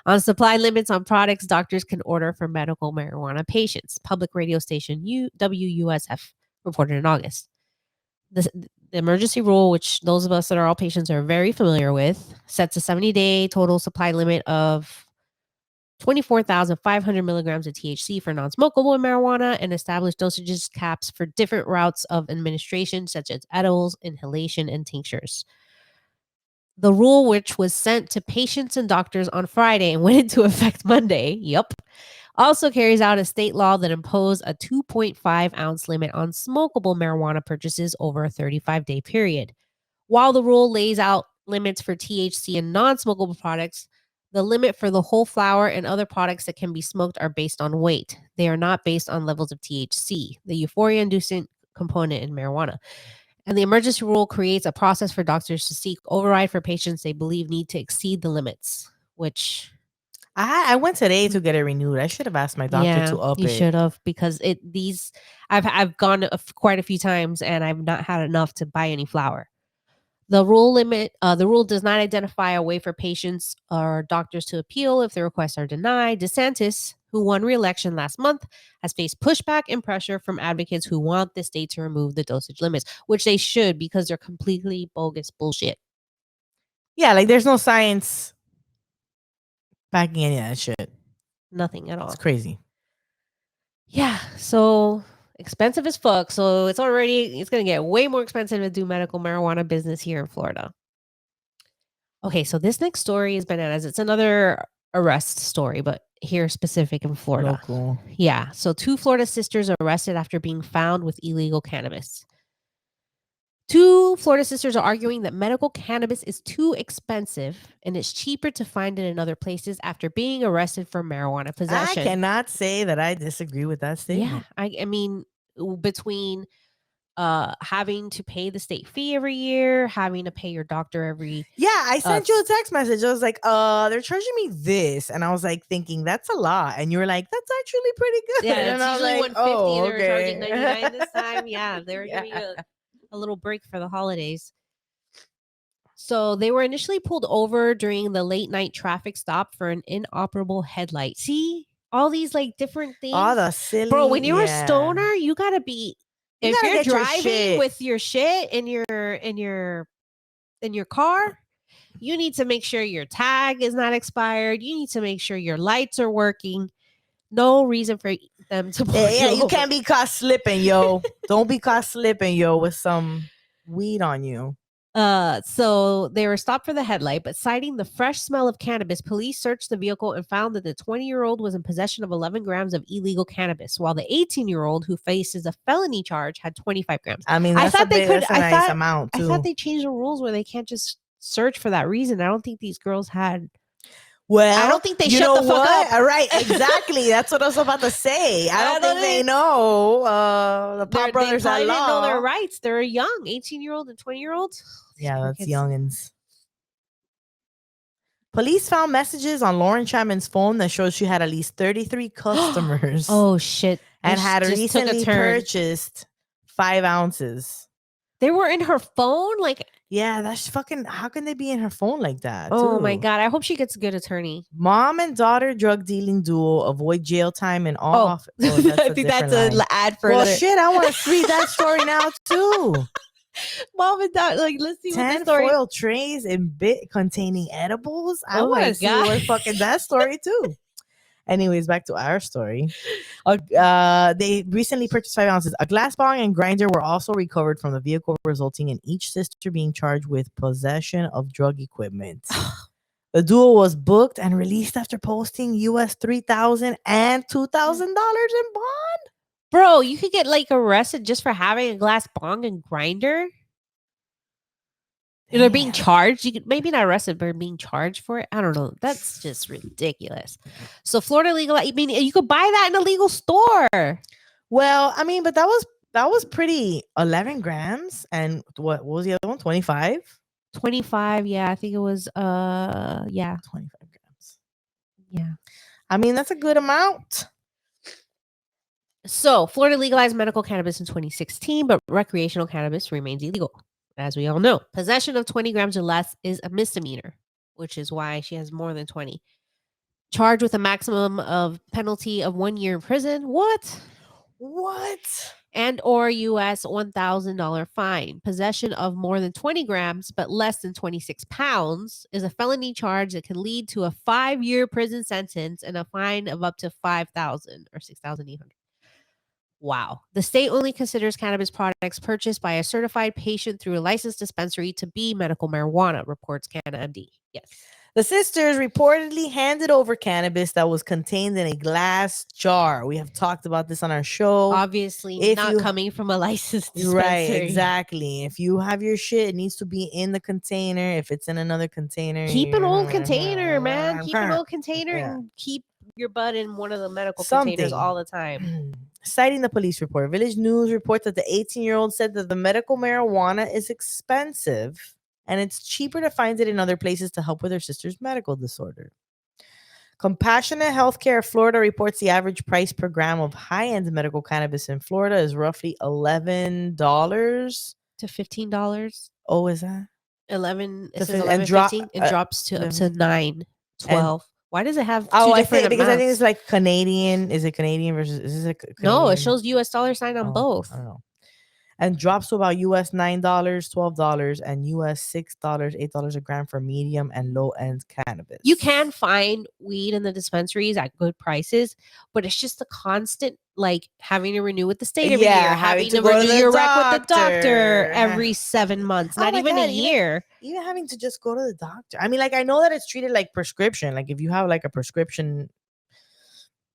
On supply limits on products doctors can order for medical marijuana patients. Public radio station WUSF reported in August. The emergency rule, which those of us that are all patients are very familiar with, sets a 70-day total supply limit of 24,500 milligrams of THC for non-smokable marijuana and established dosages caps for different routes of administration, such as edibles, inhalation, and tinctures. The rule, which was sent to patients and doctors on Friday and went into effect Monday, also carries out a state law that imposed a 2.5 ounce limit on smokable marijuana purchases over a 35-day period. While the rule lays out limits for THC and non-smokable products, the limit for the whole flower and other products that can be smoked are based on weight. They are not based on levels of THC, the euphoria-inducing component in marijuana. And the emergency rule creates a process for doctors to seek override for patients they believe need to exceed the limits, which... I went today to get it renewed. I should have asked my doctor to up it. You should have, because I've gone quite a few times and I've not had enough to buy any flour. The rule does not identify a way for patients or doctors to appeal if the requests are denied. DeSantis, who won re-election last month, has faced pushback and pressure from advocates who want the state to remove the dosage limits, which they should, because they're completely bogus bullshit. Yeah, like there's no science backing any of that shit. Nothing at all. It's crazy. Yeah, so expensive as fuck. So it's going to get way more expensive to do medical marijuana business here in Florida. Okay, so this next story is bananas. It's another arrest story, but here specific in Florida. Local. Yeah, so 2 Florida sisters arrested after being found with illegal cannabis. 2 Florida sisters are arguing that medical cannabis is too expensive and it's cheaper to find it in other places after being arrested for marijuana possession. I cannot say that I disagree with that statement. Yeah, I mean, between having to pay the state fee every year, having to pay your doctor every Yeah, I sent you a text message. I was like, they're charging me this. And I was like thinking that's a lot. And you were like, that's actually pretty good. yeah, and it's I was usually like, 150 oh, they were charging 99 okay. this time. Yeah, they were giving you a little break for the holidays. So they were initially pulled over during the late night traffic stop for an inoperable headlight. See all these like different things. All the silly, Bro, when you're a yeah. stoner, you gotta be. You If gotta you're get your driving shit. with your shit in your car, you need to make sure your tag is not expired. You need to make sure your lights are working. No reason for them to pull Yeah, you you over. can't be caught slipping, yo. Don't be caught slipping, yo, with some weed on you. So they were stopped for the headlight, but citing the fresh smell of cannabis, police searched the vehicle and found that the 20-year-old was in possession of 11 grams of illegal cannabis, while the 18-year-old who faces a felony charge had 25 grams. I mean, I that's thought they could. that's a nice amount too. I thought they changed the rules where they can't just search for that reason. I don't think these girls had. Well, I don't think they you shut know the fuck what? up. All right, exactly. That's what I was about to say. I don't think they know the Pop Brothers they at probably didn't know their law. rights. They're young, 18-year-old and 20-year-olds. Yeah, that's youngins. Police found messages on Lauren Chapman's phone that shows she had at least 33 customers. Oh shit! And This had just took a recently turn. purchased 5 ounces. They were in her phone, like. Yeah, that's fucking. How can they be in her phone like that? Oh my too? god! I hope she gets a good attorney. Mom and daughter drug dealing duo avoid jail time in all. Oh, I think that's different an line. ad for Well, another. shit, I want to read that story now too. Mom and dad, like, let's see what 10 the story. foil trays in bit containing edibles. I Oh want my to see what God. fucking that story too. Anyways, back to our story. They recently purchased 5 ounces. A glass bong and grinder were also recovered from the vehicle, resulting in each sister being charged with possession of drug equipment. The duo was booked and released after posting US $3,000 and $2,000 in bond. Bro, you could get like arrested just for having a glass bong and grinder. They're being Damn. charged. You could maybe not arrested, but being charged for it. I don't know. That's just ridiculous. So Florida legal. I mean, you could buy that in a legal store. Well, I mean, but that was pretty. 11 grams and what was the other one? 25. 25. Yeah, I think it was. Yeah, 25 grams. yeah. I mean, that's a good amount. So Florida legalized medical cannabis in 2016, but recreational cannabis remains illegal. As we all know, possession of 20 grams or less is a misdemeanor, which is why she has more than 20. Charged with a maximum of penalty of 1 year in prison. What? And or US $1,000 fine. Possession of more than 20 grams but less than 26 pounds is a felony charge that can lead to a 5-year prison sentence and a fine of up to $5,000 or $6,800. Wow. The state only considers cannabis products purchased by a certified patient through a licensed dispensary to be medical marijuana, reports Canada MD. Yes. The sisters reportedly handed over cannabis that was contained in a glass jar. We have talked about this on our show. Obviously If not you- coming from a licensed dispensary. Right, exactly. If you have your shit, it needs to be in the container. If it's in another container, Keep an old you're- container, man. Keep an old container Yeah. and keep your butt in one of the medical Something. containers all the time. Citing the police report, Village News reports that the 18-year-old said that the medical marijuana is expensive and it's cheaper to find it in other places to help with her sister's medical disorder. Compassionate Healthcare Florida reports the average price per gram of high-end medical cannabis in Florida is roughly $11 to $15. Oh, is that 11? It To says fi- 11, and drop- 15. It drops to up to 11. 9, 12. Why does it have two Oh, I different think because I think amounts? it's like Canadian. Is it Canadian versus? Is it No, it Canadian? shows US dollar sign on Oh, both. I don't know. And drops to about US $9, $12, and US $6, $8 a gram for medium and low end cannabis. You can find weed in the dispensaries at good prices, but it's just the constant like having to renew with the state every Yeah, year, having having to to go to renew the your rec with the doctor doctor. every 7 months, Oh not my even God, a year. even having to just go to the doctor. I mean, like I know that it's treated like prescription. Like if you have like a prescription,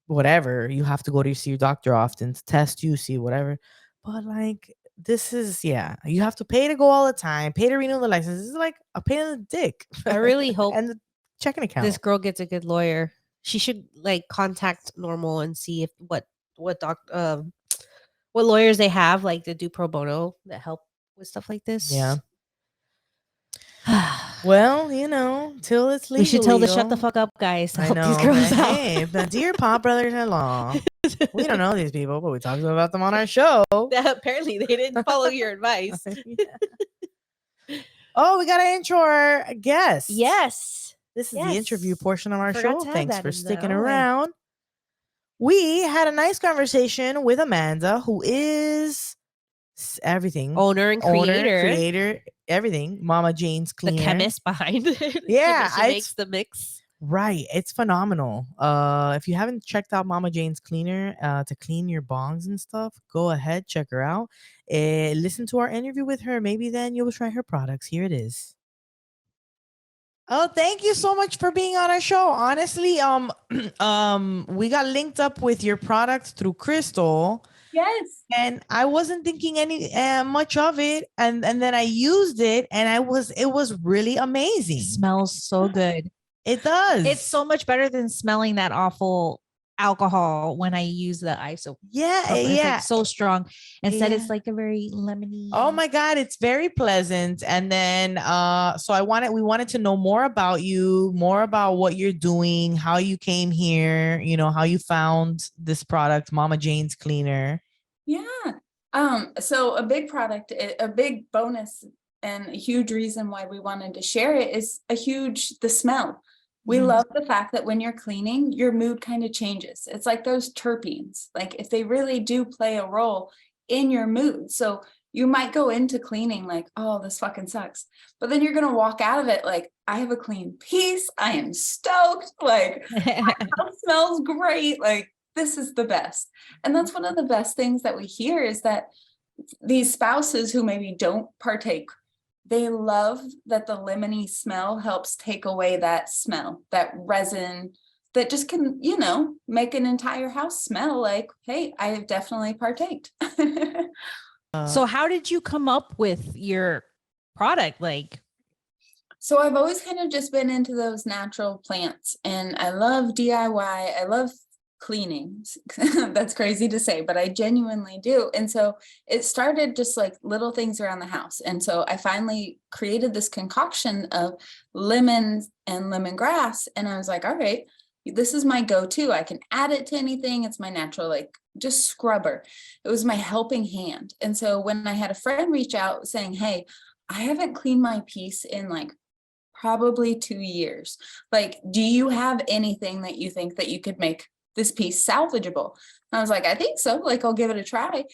whatever, you have to go to see your doctor often to test you, see whatever. But like this is you have to pay to go all the time, pay to renew the license. This is like a pain in the dick. I really hope and the checking account. this girl gets a good lawyer. She should like contact Normal and see if what what lawyers they have, like to do pro bono that help with stuff like this. Yeah. Well, till it's legal. We should tell the shut the fuck up guys to I help know. these girls out. Hey, the dear Pop Brothers in law. We don't know these people, but we talk about them on our show. Apparently, they didn't follow your advice. Yeah. Oh, we got to intro our guest. Yes. This is the interview portion of our Forgot show. to add Thanks that for in sticking there. around. We had a nice conversation with Amanda, who is everything. Owner, creator, everything. Mama Jane's the Cleaner. chemist behind it. Yeah, she makes the mix. Right. It's phenomenal. If you haven't checked out Mama Jane's Cleaner to clean your bongs and stuff, go ahead, check her out. Listen to our interview with her. Maybe then you'll try her products. Here it is. Oh, thank you so much for being on our show. Honestly, we got linked up with your products through Crystal. Yes. And I wasn't thinking any much of it, and then I used it, and it was really amazing. Smells so good. It does. It's so much better than smelling that awful alcohol when I use the ISO. Yeah, It's yeah. like so strong. Instead, Yeah. it's like a very lemony. Oh my God, it's very pleasant. And then so we wanted to know more about you, more about what you're doing, how you came here, how you found this product, Mama Jane's Cleaner. Yeah. So a big a big bonus and a huge reason why we wanted to share it is the smell. We love the fact that when you're cleaning, your mood kind of changes. It's like those terpenes, like if they really do play a role in your mood. So you might go into cleaning like, oh, this fucking sucks. But then you're going to walk out of it like, I have a clean piece. I am stoked. Like, my house smells great. Like, this is the best. And that's one of the best things that we hear is that these spouses who maybe don't partake, they love that the lemony smell helps take away that smell, that resin that just can, make an entire house smell like, hey, I have definitely partaked. So how did you come up with your product? So I've always kind of just been into those natural plants, and I love DIY. I love cleaning. That's crazy to say, but I genuinely do. And so it started just like little things around the house. And so I finally created this concoction of lemons and lemongrass. And I was like, all right, this is my go-to. I can add it to anything. It's my natural, just scrubber. It was my helping hand. And so when I had a friend reach out saying, hey, I haven't cleaned my piece in probably 2 years. Do you have anything that you think that you could make this piece salvageable? And I was like, I think so. I'll give it a try.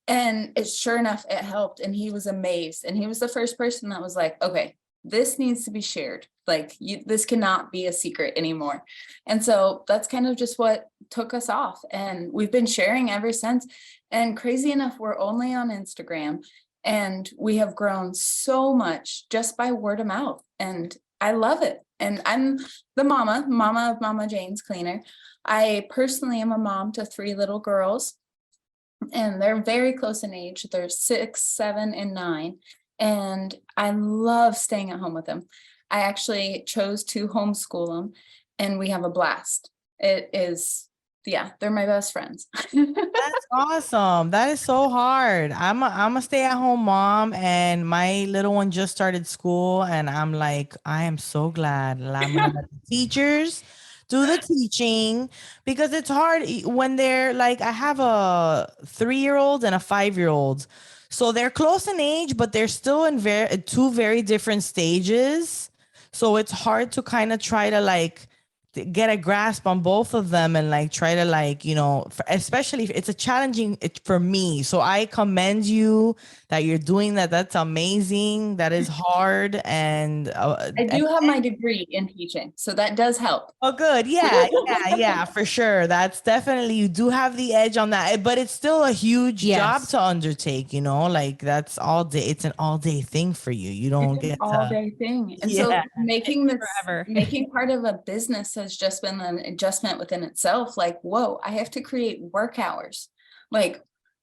And sure enough, it helped. And he was amazed. And he was the first person that was like, okay, this needs to be shared. This cannot be a secret anymore. And so that's kind of just what took us off. And we've been sharing ever since. And crazy enough, we're only on Instagram. And we have grown so much just by word of mouth. And I love it. And I'm the mama of Mama Jane's Cleaner. I personally am a mom to 3 little girls, and they're very close in age. They're 6, 7, and 9. And I love staying at home with them. I actually chose to homeschool them, and we have a blast. It is, they're my best friends. That's awesome. That is so hard. I'm a stay-at-home mom, and my little one just started school, and I'm like, I am so glad that I'm gonna let the teachers do the teaching, because it's hard when they're I have a 3-year-old and a 5-year-old. So they're close in age, but they're still in two very different stages. So it's hard to kind of try to get a grasp on both of them and try to especially if it's a challenging for me. So I commend you that you're doing that. That's amazing. That is hard. And I do have my degree in teaching, so that does help. Oh, good. Yeah, for sure. That's definitely, you do have the edge on that, but it's still a huge job to undertake, that's all day. It's an all day thing for you. You don't get all day thing. And so making part of a business has just been an adjustment within itself. Whoa, I have to create work hours.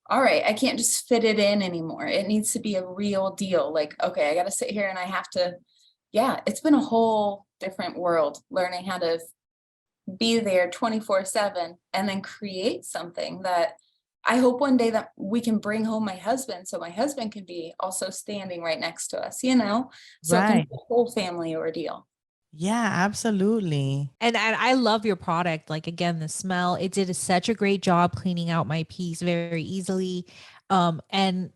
All right, I can't just fit it in anymore. It needs to be a real deal. Okay, I got to sit here and I have to, it's been a whole different world learning how to be there 24/7 and then create something that I hope one day that we can bring home my husband, so my husband can be also standing right next to us, you know, so it can Right. be a whole family ordeal. Yeah, absolutely. And I love your product. Like again, the smell, it did such a great job cleaning out my piece very easily. And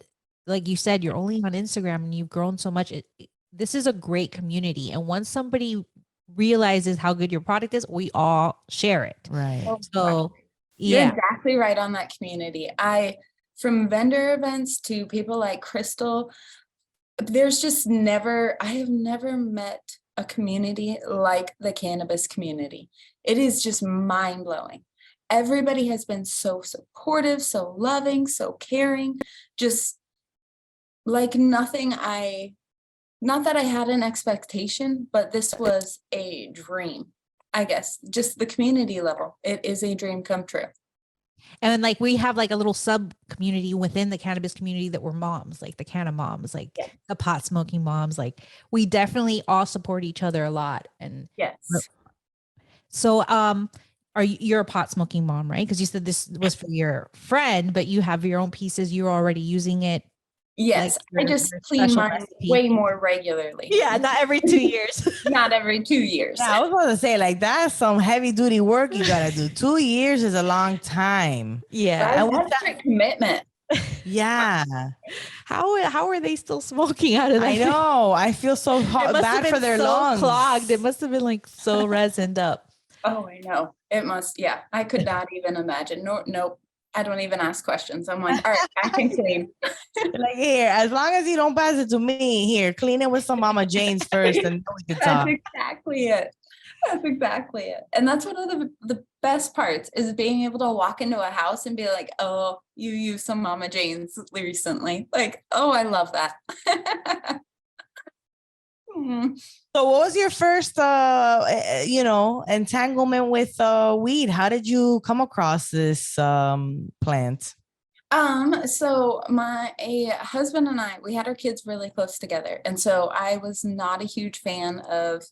like you said, you're only on Instagram and you've grown so much. This is a great community. And once somebody realizes how good your product is, we all share it. Right. Oh, So You're yeah. exactly right on that community. From vendor events to people like Crystal, there's just I have never met a community like the cannabis community. It is just mind blowing. Everybody has been so supportive, so loving, so caring, just like not that I had an expectation, but this was a dream. I guess just the community level. It is a dream come true. And like we have like a little sub community within the cannabis community that we're moms, like the canna moms, like Yeah. the pot smoking moms. Like we definitely all support each other a lot. And Yes. so you're a pot smoking mom, right? Because you said this was for your friend, but you have your own pieces. You're already using it. Yes, Like I just your clean special mine recipe. way more regularly. Yeah, not every 2 years. Not every 2 years. Yeah, I was about to say, like, that's some heavy duty work you gotta do. 2 years is a long time. Yeah. And with That's a commitment. Yeah, How are they still smoking out of that? I know. I feel so It must have bad been for their so lungs. clogged. It must have been like so resined up. Oh, I know. It must, yeah. I could not even imagine. No, nope. I don't even ask questions. I'm like, all right, I can clean. Like, here, as long as you don't pass it to me, here, clean it with some Mama Jane's first, and then we can That's talk. exactly it. That's exactly it. And that's one of the best parts is being able to walk into a house and be like, oh, you used some Mama Jane's recently. Like, oh, I love that. Mm. So, what was your first, entanglement with weed? How did you come across this plant? So my husband and I, we had our kids really close together. And so I was not a huge fan of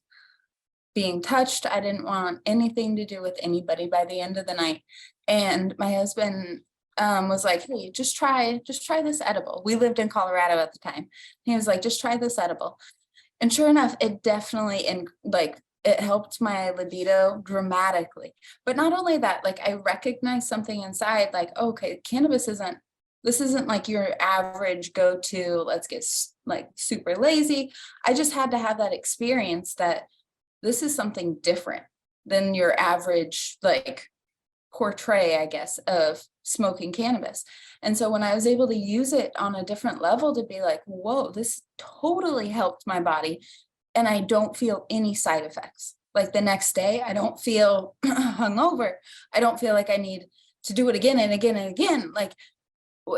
being touched. I didn't want anything to do with anybody by the end of the night. And my husband was like, hey, just try this edible. We lived in Colorado at the time. He was like, just try this edible. And sure enough, it definitely it helped my libido dramatically. But not only that, like I recognized something inside, like, okay, cannabis isn't like your average go-to, let's get like super lazy. I just had to have that experience that this is something different than your average like portray, I guess, of smoking cannabis. And so when I was able to use it on a different level to be like, whoa, this totally helped my body. And I don't feel any side effects. Like the next day, I don't feel hungover. I don't feel like I need to do it again and again and again. Like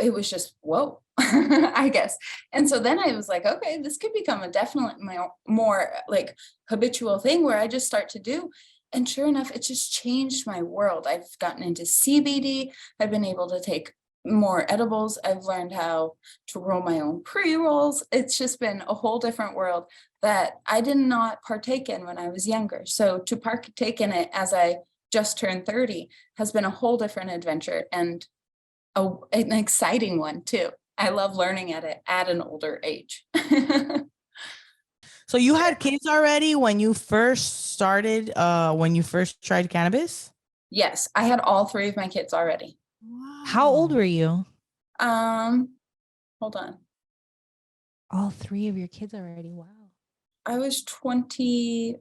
it was just, whoa, I guess. And so then I was like, okay, this could become a definitely more like habitual thing where I just start to do. And sure enough, it just changed my world. I've gotten into CBD. I've been able to take more edibles. I've learned how to roll my own pre-rolls. It's just been a whole different world that I did not partake in when I was younger. So to partake in it as I just turned 30 has been a whole different adventure and an exciting one too. I love learning it at an older age. So you had kids already when you first started, when you first tried cannabis? Yes, I had all 3 of my kids already. Wow. How old were you? Hold on. All 3 of your kids already. Wow. I was 25.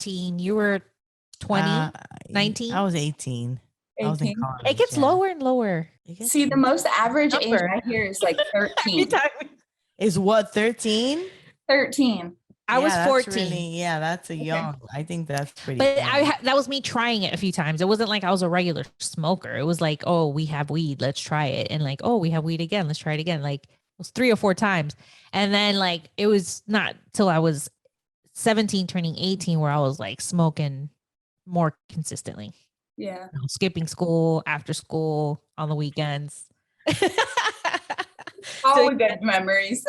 You were 20, 19? I was 18. I was in 18. college. It gets yeah. lower and lower. It gets See, the most average age Number. I hear is like 13. is what, 13? 13. I was that's 14. Really, that's a young. I think that's pretty. But young. that was me trying it a few times. It wasn't like I was a regular smoker. It was like, oh, we have weed, let's try it. And like, oh, we have weed again, let's try it again. Like it was 3 or 4 times. And then like it was not till I was 17 turning 18 where I was like smoking more consistently. Yeah. Skipping school, after school, on the weekends. All good memories.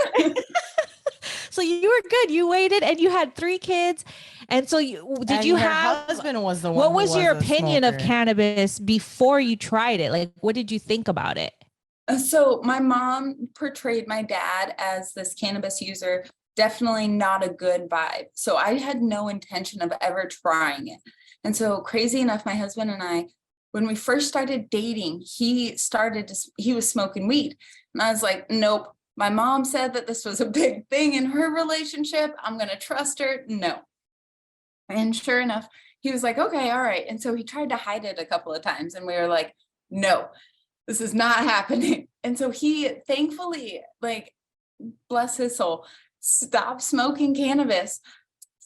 So you were good. You waited and you had 3 kids And so did And you her have husband was the one what who was your a opinion of smoker. cannabis before you tried it? Like, what did you think about it? So my mom portrayed my dad as this cannabis user, definitely not a good vibe. So I had no intention of ever trying it. And so crazy enough, my husband and I, when we first started dating, he was smoking weed. And I was like, nope. My mom said that this was a big thing in her relationship. I'm going to trust her. No. And sure enough, he was like, okay, all right. And so he tried to hide it a couple of times. And we were like, no, this is not happening. And so he thankfully, like, bless his soul, stopped smoking cannabis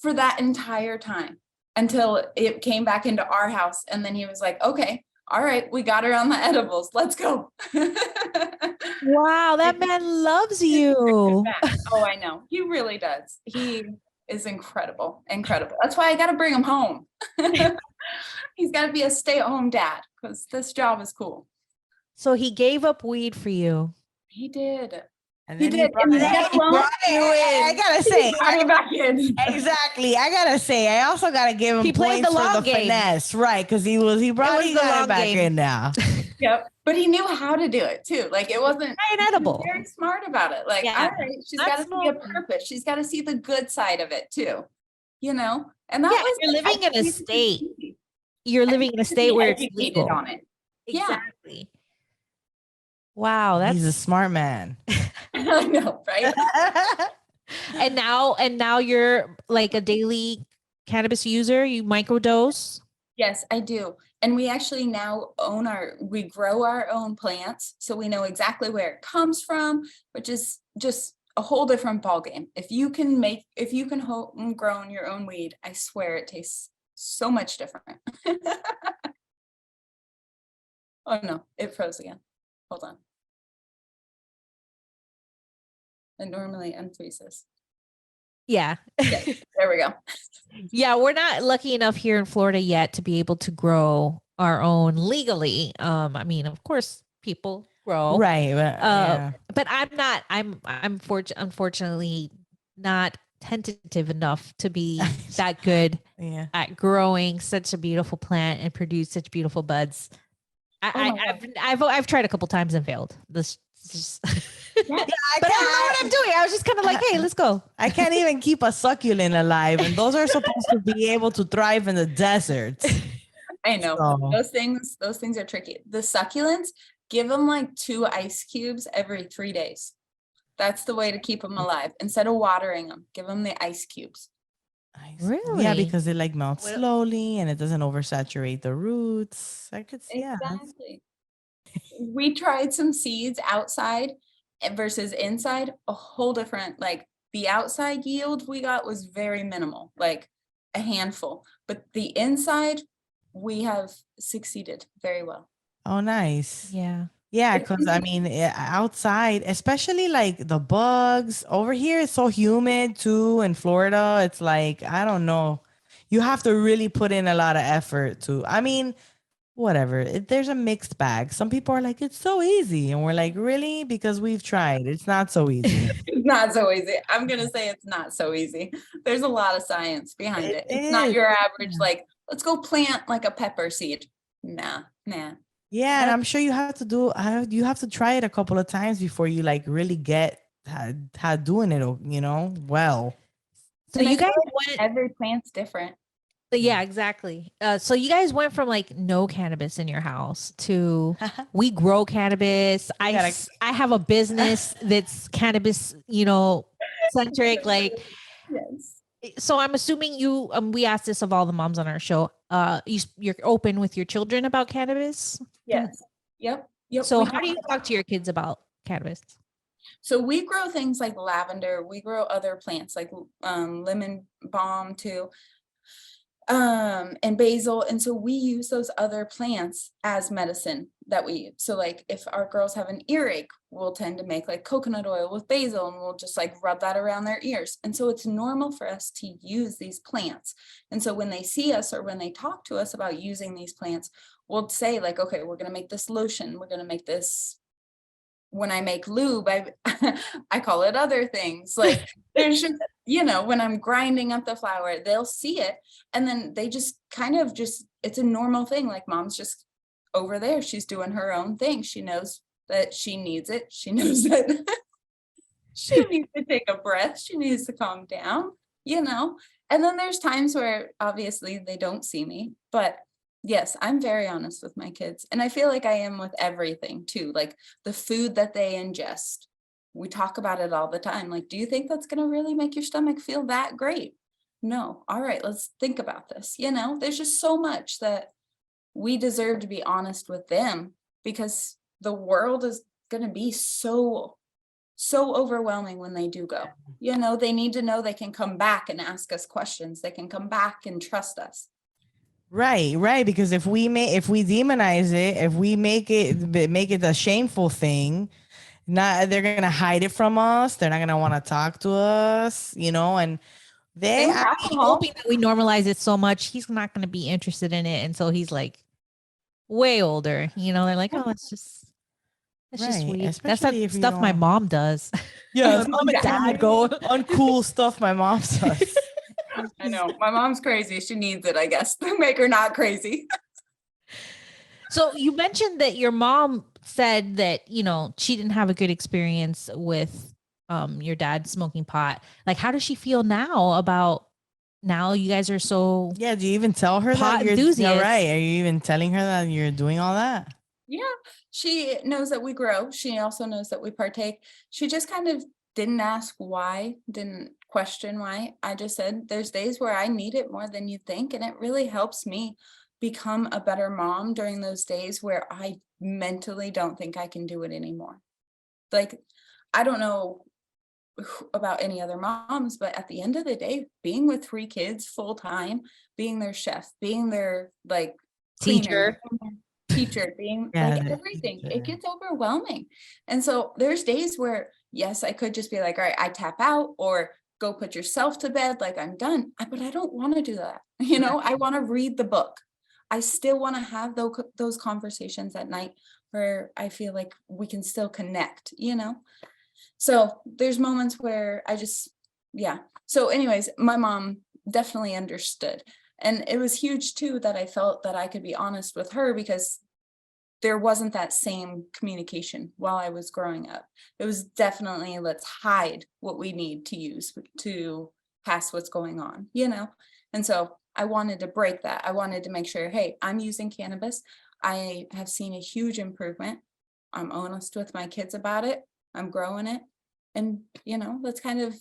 for that entire time until it came back into our house. And then he was like, okay, all right, we got her on the edibles. Let's go. Wow, that man loves you. Oh, I know. He really does. He is incredible. Incredible. That's why I got to bring him home. He's got to be a stay-at-home dad because this job is cool. So he gave up weed for you. He did. And He then did. And let alone I gotta say, got it back in. exactly. I gotta say, I also gotta give him He played points the for long the game. finesse, right? Because he probably the got long it back game. in now. Yep. But he knew how to do it too. Like it wasn't An he was edible. very smart about it. Like, Yeah. all right, she's Not got to see a smoking. purpose. She's got to see the good side of it too. You know? And that Yeah, was you're living in a educated state. me. You're living in a To state be where it's educated legal. on it. Yeah. Exactly. Wow, that's He's a smart man. I know, right? and now you're like a daily cannabis user. You microdose. Yes, I do. And we actually now we grow our own plants. So we know exactly where it comes from, which is just a whole different ballgame. If you can homegrown your own weed, I swear it tastes so much different. Oh no, it froze again. Hold on. And normally unfreeze this. Yeah. There we go. Yeah, we're not lucky enough here in Florida yet to be able to grow our own legally. I mean, of course, people grow, Right. But, yeah. but I'm unfortunately not tentative enough to be that good Yeah. at growing such a beautiful plant and produce such beautiful buds. I've tried a couple times and failed. This just Yes. but I don't know what I'm doing. I was just kind of like, hey, let's go. I can't even keep a succulent alive, and those are supposed to be able to thrive in the desert. I know. So- Those things are tricky. The succulents, give them like 2 ice cubes every 3 days. That's the way to keep them alive. Instead of watering them, give them the ice cubes. Really? Yeah, because it like melts Well- slowly and it doesn't oversaturate the roots. I could see. Yeah. that's- Exactly. We tried some seeds outside versus inside, a whole different, like the outside yield we got was very minimal, like a handful, but the inside we have succeeded very well. Oh, nice. Yeah. Yeah, It's because I mean, outside, especially like the bugs over here, it's so humid too. In Florida, it's like, I don't know. You have to really put in a lot of effort to, I mean, whatever. There's a mixed bag. Some people are like, it's so easy. And we're like, really? Because we've tried. It's not so easy. It's not so easy. I'm gonna say it's not so easy. There's a lot of science behind it. It's not is, your average, yeah. like, let's go plant like a pepper seed. Nah. Yeah, and I'm sure you have to try it a couple of times before you like really get how doing it, well. So And I you feel guys like went every plant's different. yeah, exactly. So you guys went from like no cannabis in your house to we grow cannabis. I have a business that's cannabis, centric. Like, Yes. so I'm assuming you. We asked this of all the moms on our show. You're open with your children about cannabis. Yes. Yep. So We how do you talk talk to your kids about cannabis? So we grow things like lavender. We grow other plants like lemon balm too, and basil. And so we use those other plants as medicine that we use. So like if our girls have an earache, we'll tend to make like coconut oil with basil and we'll just like rub that around their ears. And so it's normal for us to use these plants. And so when they see us or when they talk to us about using these plants, we'll say like, okay, we're going to make this lotion. We're going to make this. When I make lube, I call it other things. Like there's just you know, when I'm grinding up the flour, they'll see it. And then they just kind of it's a normal thing. Like mom's just over there. She's doing her own thing. She knows that she needs it. She knows that she needs to take a breath. She needs to calm down, you know? And then there's times where obviously they don't see me, but yes, I'm very honest with my kids. And I feel like I am with everything too, like the food that they ingest. We talk about it all the time. Like, do you think that's going to really make your stomach feel that great? No. All right, let's think about this. You know, there's just so much that we deserve to be honest with them, because the world is going to be so overwhelming when they do go. You know, they need to know they can come back and ask us questions. They can come back and trust us. Right. Because if we demonize it, if we make it a shameful thing, they're gonna hide it from us. They're not gonna want to talk to us, you know. And Same with I'm alcohol. hoping that we normalize it so much, he's not going to be interested in it until he's like way older. You know, they're like, oh, it's just Right, weed. That's especially that if you stuff my don't- mom does. Yeah, Mom and dad go. uncool stuff my mom says. I know. My mom's crazy. She needs it, I guess, to make her not crazy. So you mentioned that your mom said that, you know, she didn't have a good experience with your dad smoking pot. Like, how does she feel now about now you guys are so Yeah, do you even tell her pot that you're enthusiasts? right? Are you even telling her that you're doing all that? Yeah, she knows that we grow. She also knows that we partake. She just kind of didn't ask why, didn't question why. I just said, there's days where I need it more than you think. And it really helps me become a better mom during those days where I mentally don't think I can do it anymore. Like, I don't know about any other moms, but at the end of the day, being with 3 kids full time, being their chef, being their like cleaner, teacher, being Yeah, like the everything, teacher. it gets overwhelming. And so there's days where, yes, I could just be like, all right, I tap out, or go put yourself to bed, like I'm done. But I don't want to do that. You know, I want to read the book. I still want to have those conversations at night where I feel like we can still connect, you know? So there's moments where I just, yeah. So anyways, my mom definitely understood. And it was huge too that I felt that I could be honest with her, because there wasn't that same communication while I was growing up. It was definitely, let's hide what we need to use to pass what's going on, you know? And so I wanted to break that. I wanted to make sure, hey, I'm using cannabis. I have seen a huge improvement. I'm honest with my kids about it. I'm growing it. And, you know, that's kind of,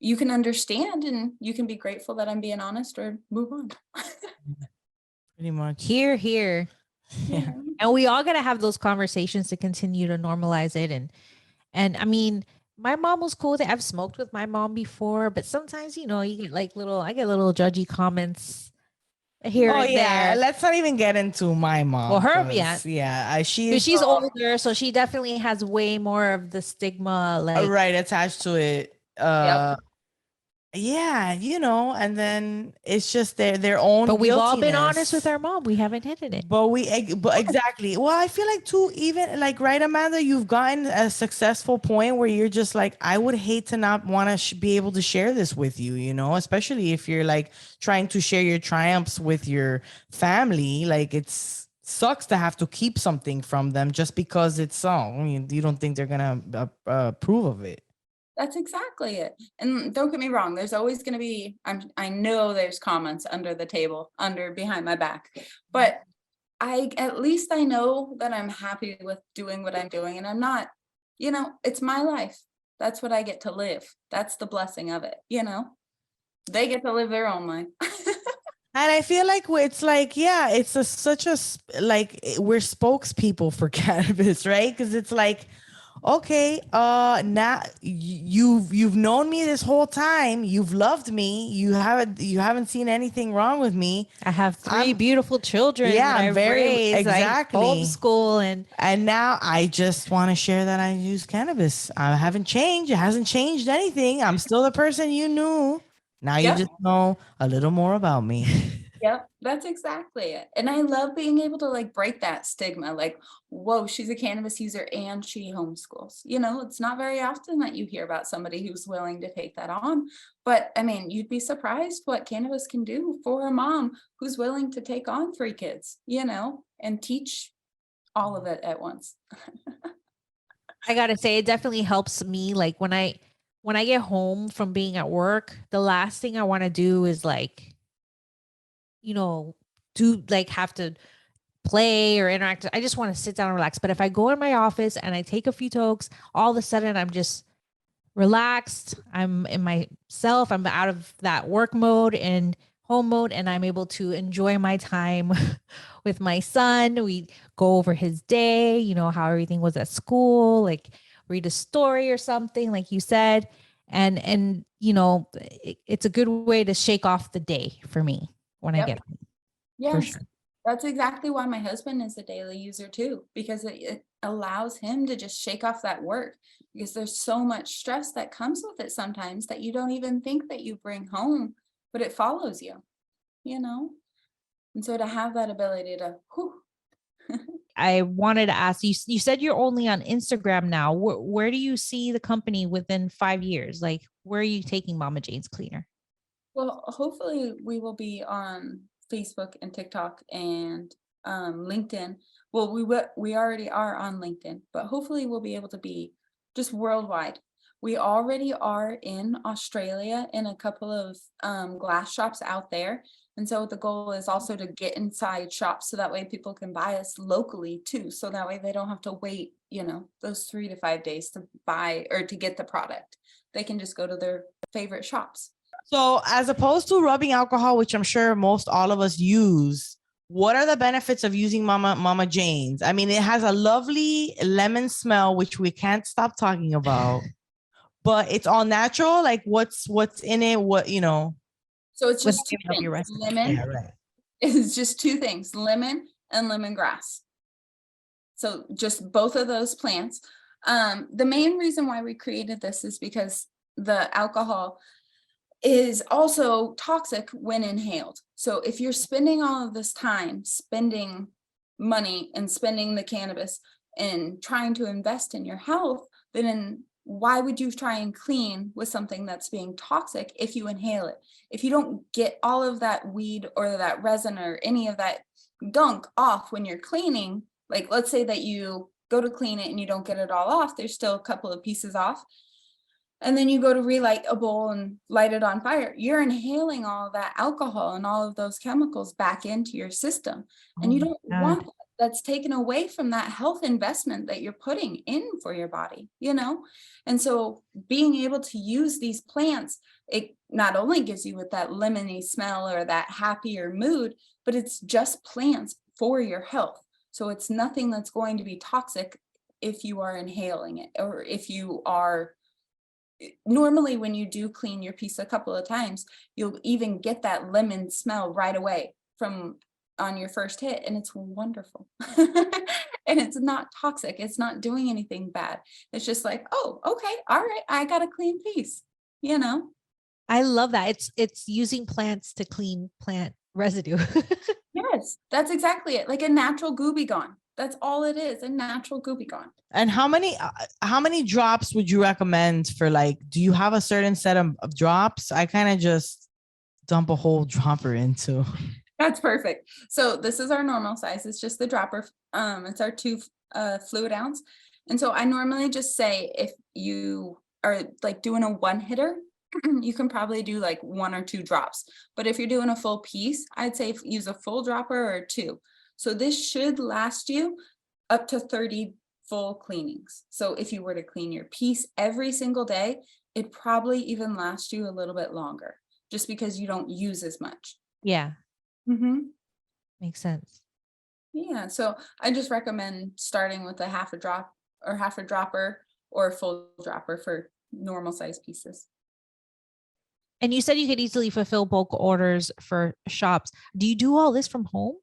you can understand and you can be grateful that I'm being honest, or move on. Pretty much. Here. Yeah. And we all got to have those conversations to continue to normalize it. And I mean, my mom was cool. I've smoked with my mom before, but sometimes, you know, you get like I get little judgy comments here Oh and yeah, there. let's not even get into my mom. Well, her, 'cause, yeah. she's She's older, so she definitely has way more of the stigma, like right attached to it. Yep. Yeah, you know, and then it's just their own. but we've all been honest guiltiness. with our mom. We haven't hidden it. But exactly. Well, I feel like too, even like, right, Amanda, you've gotten a successful point where you're just like, I would hate to not want to be able to share this with you, you know, especially if you're like trying to share your triumphs with your family. Like, it's sucks to have to keep something from them just because it's so. I mean, you don't think they're gonna approve of it. That's exactly it. And don't get me wrong, there's always going to be, I know there's comments under the table, behind my back, but at least I know that I'm happy with doing what I'm doing, and I'm not, you know, it's my life. That's what I get to live. That's the blessing of it, you know? They get to live their own life. And I feel like it's like, yeah, it's like we're spokespeople for cannabis, right? Because it's like, okay, now you've known me this whole time. You've loved me. You haven't seen anything wrong with me. I have 3 I'm- beautiful children. Yeah, that I'm I very- raised, exactly. I homeschool, And now I just want to share that I use cannabis. I haven't changed. It hasn't changed anything. I'm still the person you knew. Now you Yep. just know a little more about me. Yep, that's exactly it. And I love being able to like break that stigma, like, whoa, she's a cannabis user and she homeschools. You know, it's not very often that you hear about somebody who's willing to take that on. But I mean, you'd be surprised what cannabis can do for a mom who's willing to take on 3 kids, you know, and teach all of it at once. I gotta say, it definitely helps me. Like when I get home from being at work, the last thing I want to do is like, you know, do like have to play or interact. I just want to sit down and relax. But if I go in my office and I take a few tokes, all of a sudden I'm just relaxed. I'm in myself. I'm out of that work mode and home mode, and I'm able to enjoy my time with my son. We go over his day, you know, how everything was at school, like read a story or something, like you said. And you know, it's a good way to shake off the day for me when I Yep. get home. For Yes, sure. that's exactly why my husband is a daily user too, because it allows him to just shake off that work, because there's so much stress that comes with it sometimes that you don't even think that you bring home, but it follows you, you know? And so to have that ability to, whew, I wanted to ask you, you said you're only on Instagram now. Where do you see the company within 5 years? Like, where are you taking Mama Jane's Cleaner? well, hopefully we will be on Facebook and TikTok and LinkedIn. Well, we already are on LinkedIn, but hopefully we'll be able to be just worldwide. We already are in Australia in a couple of glass shops out there. And so the goal is also to get inside shops so that way people can buy us locally too. So that way they don't have to wait, you know, those 3 to 5 days to buy or to get the product. They can just go to their favorite shops. So, as opposed to rubbing alcohol, which I'm sure most all of us use, what are the benefits of using Mama Jane's? I mean, it has a lovely lemon smell, which we can't stop talking about. But it's all natural. Like, what's in it? What, you know? So it's Without just 2 giving up your things. recipe. Lemon Yeah, right. is just 2 things, lemon and lemongrass. So just both of those plants. The main reason why we created this is because the alcohol is also toxic when inhaled. So if you're spending all of this time spending money and spending the cannabis and trying to invest in your health, then why would you try and clean with something that's being toxic if you inhale it? If you don't get all of that weed or that resin or any of that gunk off when you're cleaning, like let's say that you go to clean it and you don't get it all off, there's still a couple of pieces off. And then you go to relight a bowl and light it on fire, you're inhaling all of that alcohol and all of those chemicals back into your system. And you Oh don't my God. want that. That's taken away from that health investment that you're putting in for your body, you know? And so being able to use these plants, it not only gives you with that lemony smell or that happier mood, but it's just plants for your health. So it's nothing that's going to be toxic if you are inhaling it, or if you are normally when you do clean your piece a couple of times, you'll even get that lemon smell right away from on your first hit, and it's wonderful. And it's not toxic, it's not doing anything bad. It's just like, oh, okay, all right, I got a clean piece, you know? I love that. It's using plants to clean plant residue. Yes, that's exactly it. Like a natural gooby gone. That's all it is, a natural gooby gone. And how many drops would you recommend for, like, do you have a certain set of drops? I kind of just dump a whole dropper into. That's perfect. So this is our normal size. It's just the dropper. It's our 2 fluid ounce. And so I normally just say if you are like doing a 1 hitter, you can probably do like 1 or 2 drops. But if you're doing a full piece, I'd say use a full dropper or 2. So this should last you up to 30 full cleanings. So if you were to clean your piece every single day, it'd probably even last you a little bit longer just because you don't use as much. Yeah, makes sense. Yeah, so I just recommend starting with a half a drop or half a dropper or a full dropper for normal size pieces. And you said you could easily fulfill bulk orders for shops. Do you do all this from home?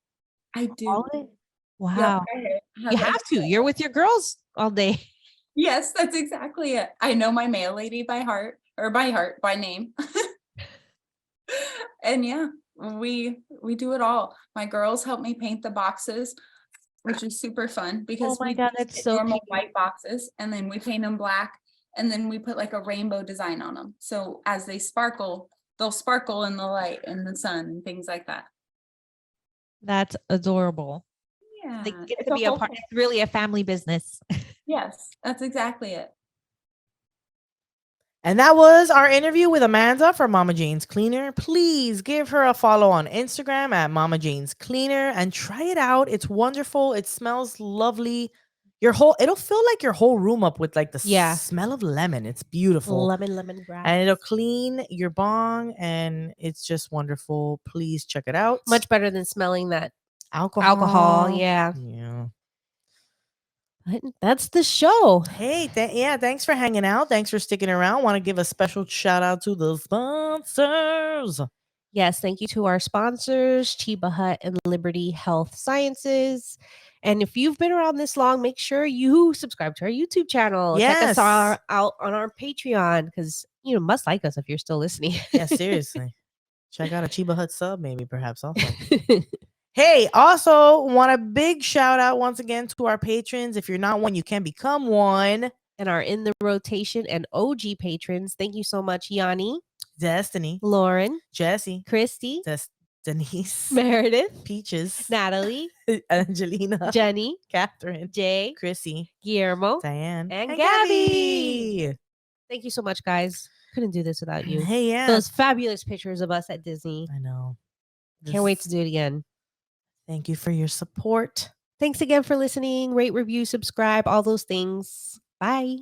I All do. of it? Yep, Wow. You have to. You're with your girls all day. Yes, that's exactly it. I know my mail lady by heart, or by name. And yeah, we do it all. My girls help me paint the boxes, which is super fun because my we God, just that's get so normal cute. white boxes and then we paint them black and then we put like a rainbow design on them. So as they sparkle, they'll sparkle in the light and the sun and things like that. That's adorable. Yeah, They get it's to a be a whole part. thing. It's really a family business. Yes, that's exactly it. And that was our interview with Amanda from Mama Jane's Cleaner. Please give her a follow on Instagram at Mama Jane's Cleaner and try it out. It's wonderful. It smells lovely. It'll fill like your whole room up with like the Yeah. smell of lemon. It's beautiful. Lemongrass. And it'll clean your bong and it's just wonderful. Please check it out. Much better than smelling that alcohol. Yeah. Yeah. But that's the show. Hey, thanks for hanging out. Thanks for sticking around. Want to give a special shout out to the sponsors. Yes, thank you to our sponsors, Chiba Hut and Liberty Health Sciences. And if you've been around this long, make sure you subscribe to our YouTube channel. Check us Yes. out on our Patreon because you must like us if you're still listening. Yeah, seriously. Check out a Chiba Hut sub, maybe, perhaps also. Hey, also want a big shout out once again to our patrons. If you're not one, you can become one. And our In the Rotation and OG patrons. Thank you so much, Yanni, Destiny, Lauren, Jesse, Christy, Denise, Meredith, Peaches, Natalie, Angelina, Jenny, Catherine, Jay, Chrissy, Guillermo, Diane, and Gabby. Thank you so much, guys. Couldn't do this without you. Hey, yeah. Those fabulous pictures of us at Disney. I know. Can't wait to do it again. Thank you for your support. Thanks again for listening. Rate, review, subscribe, all those things. Bye.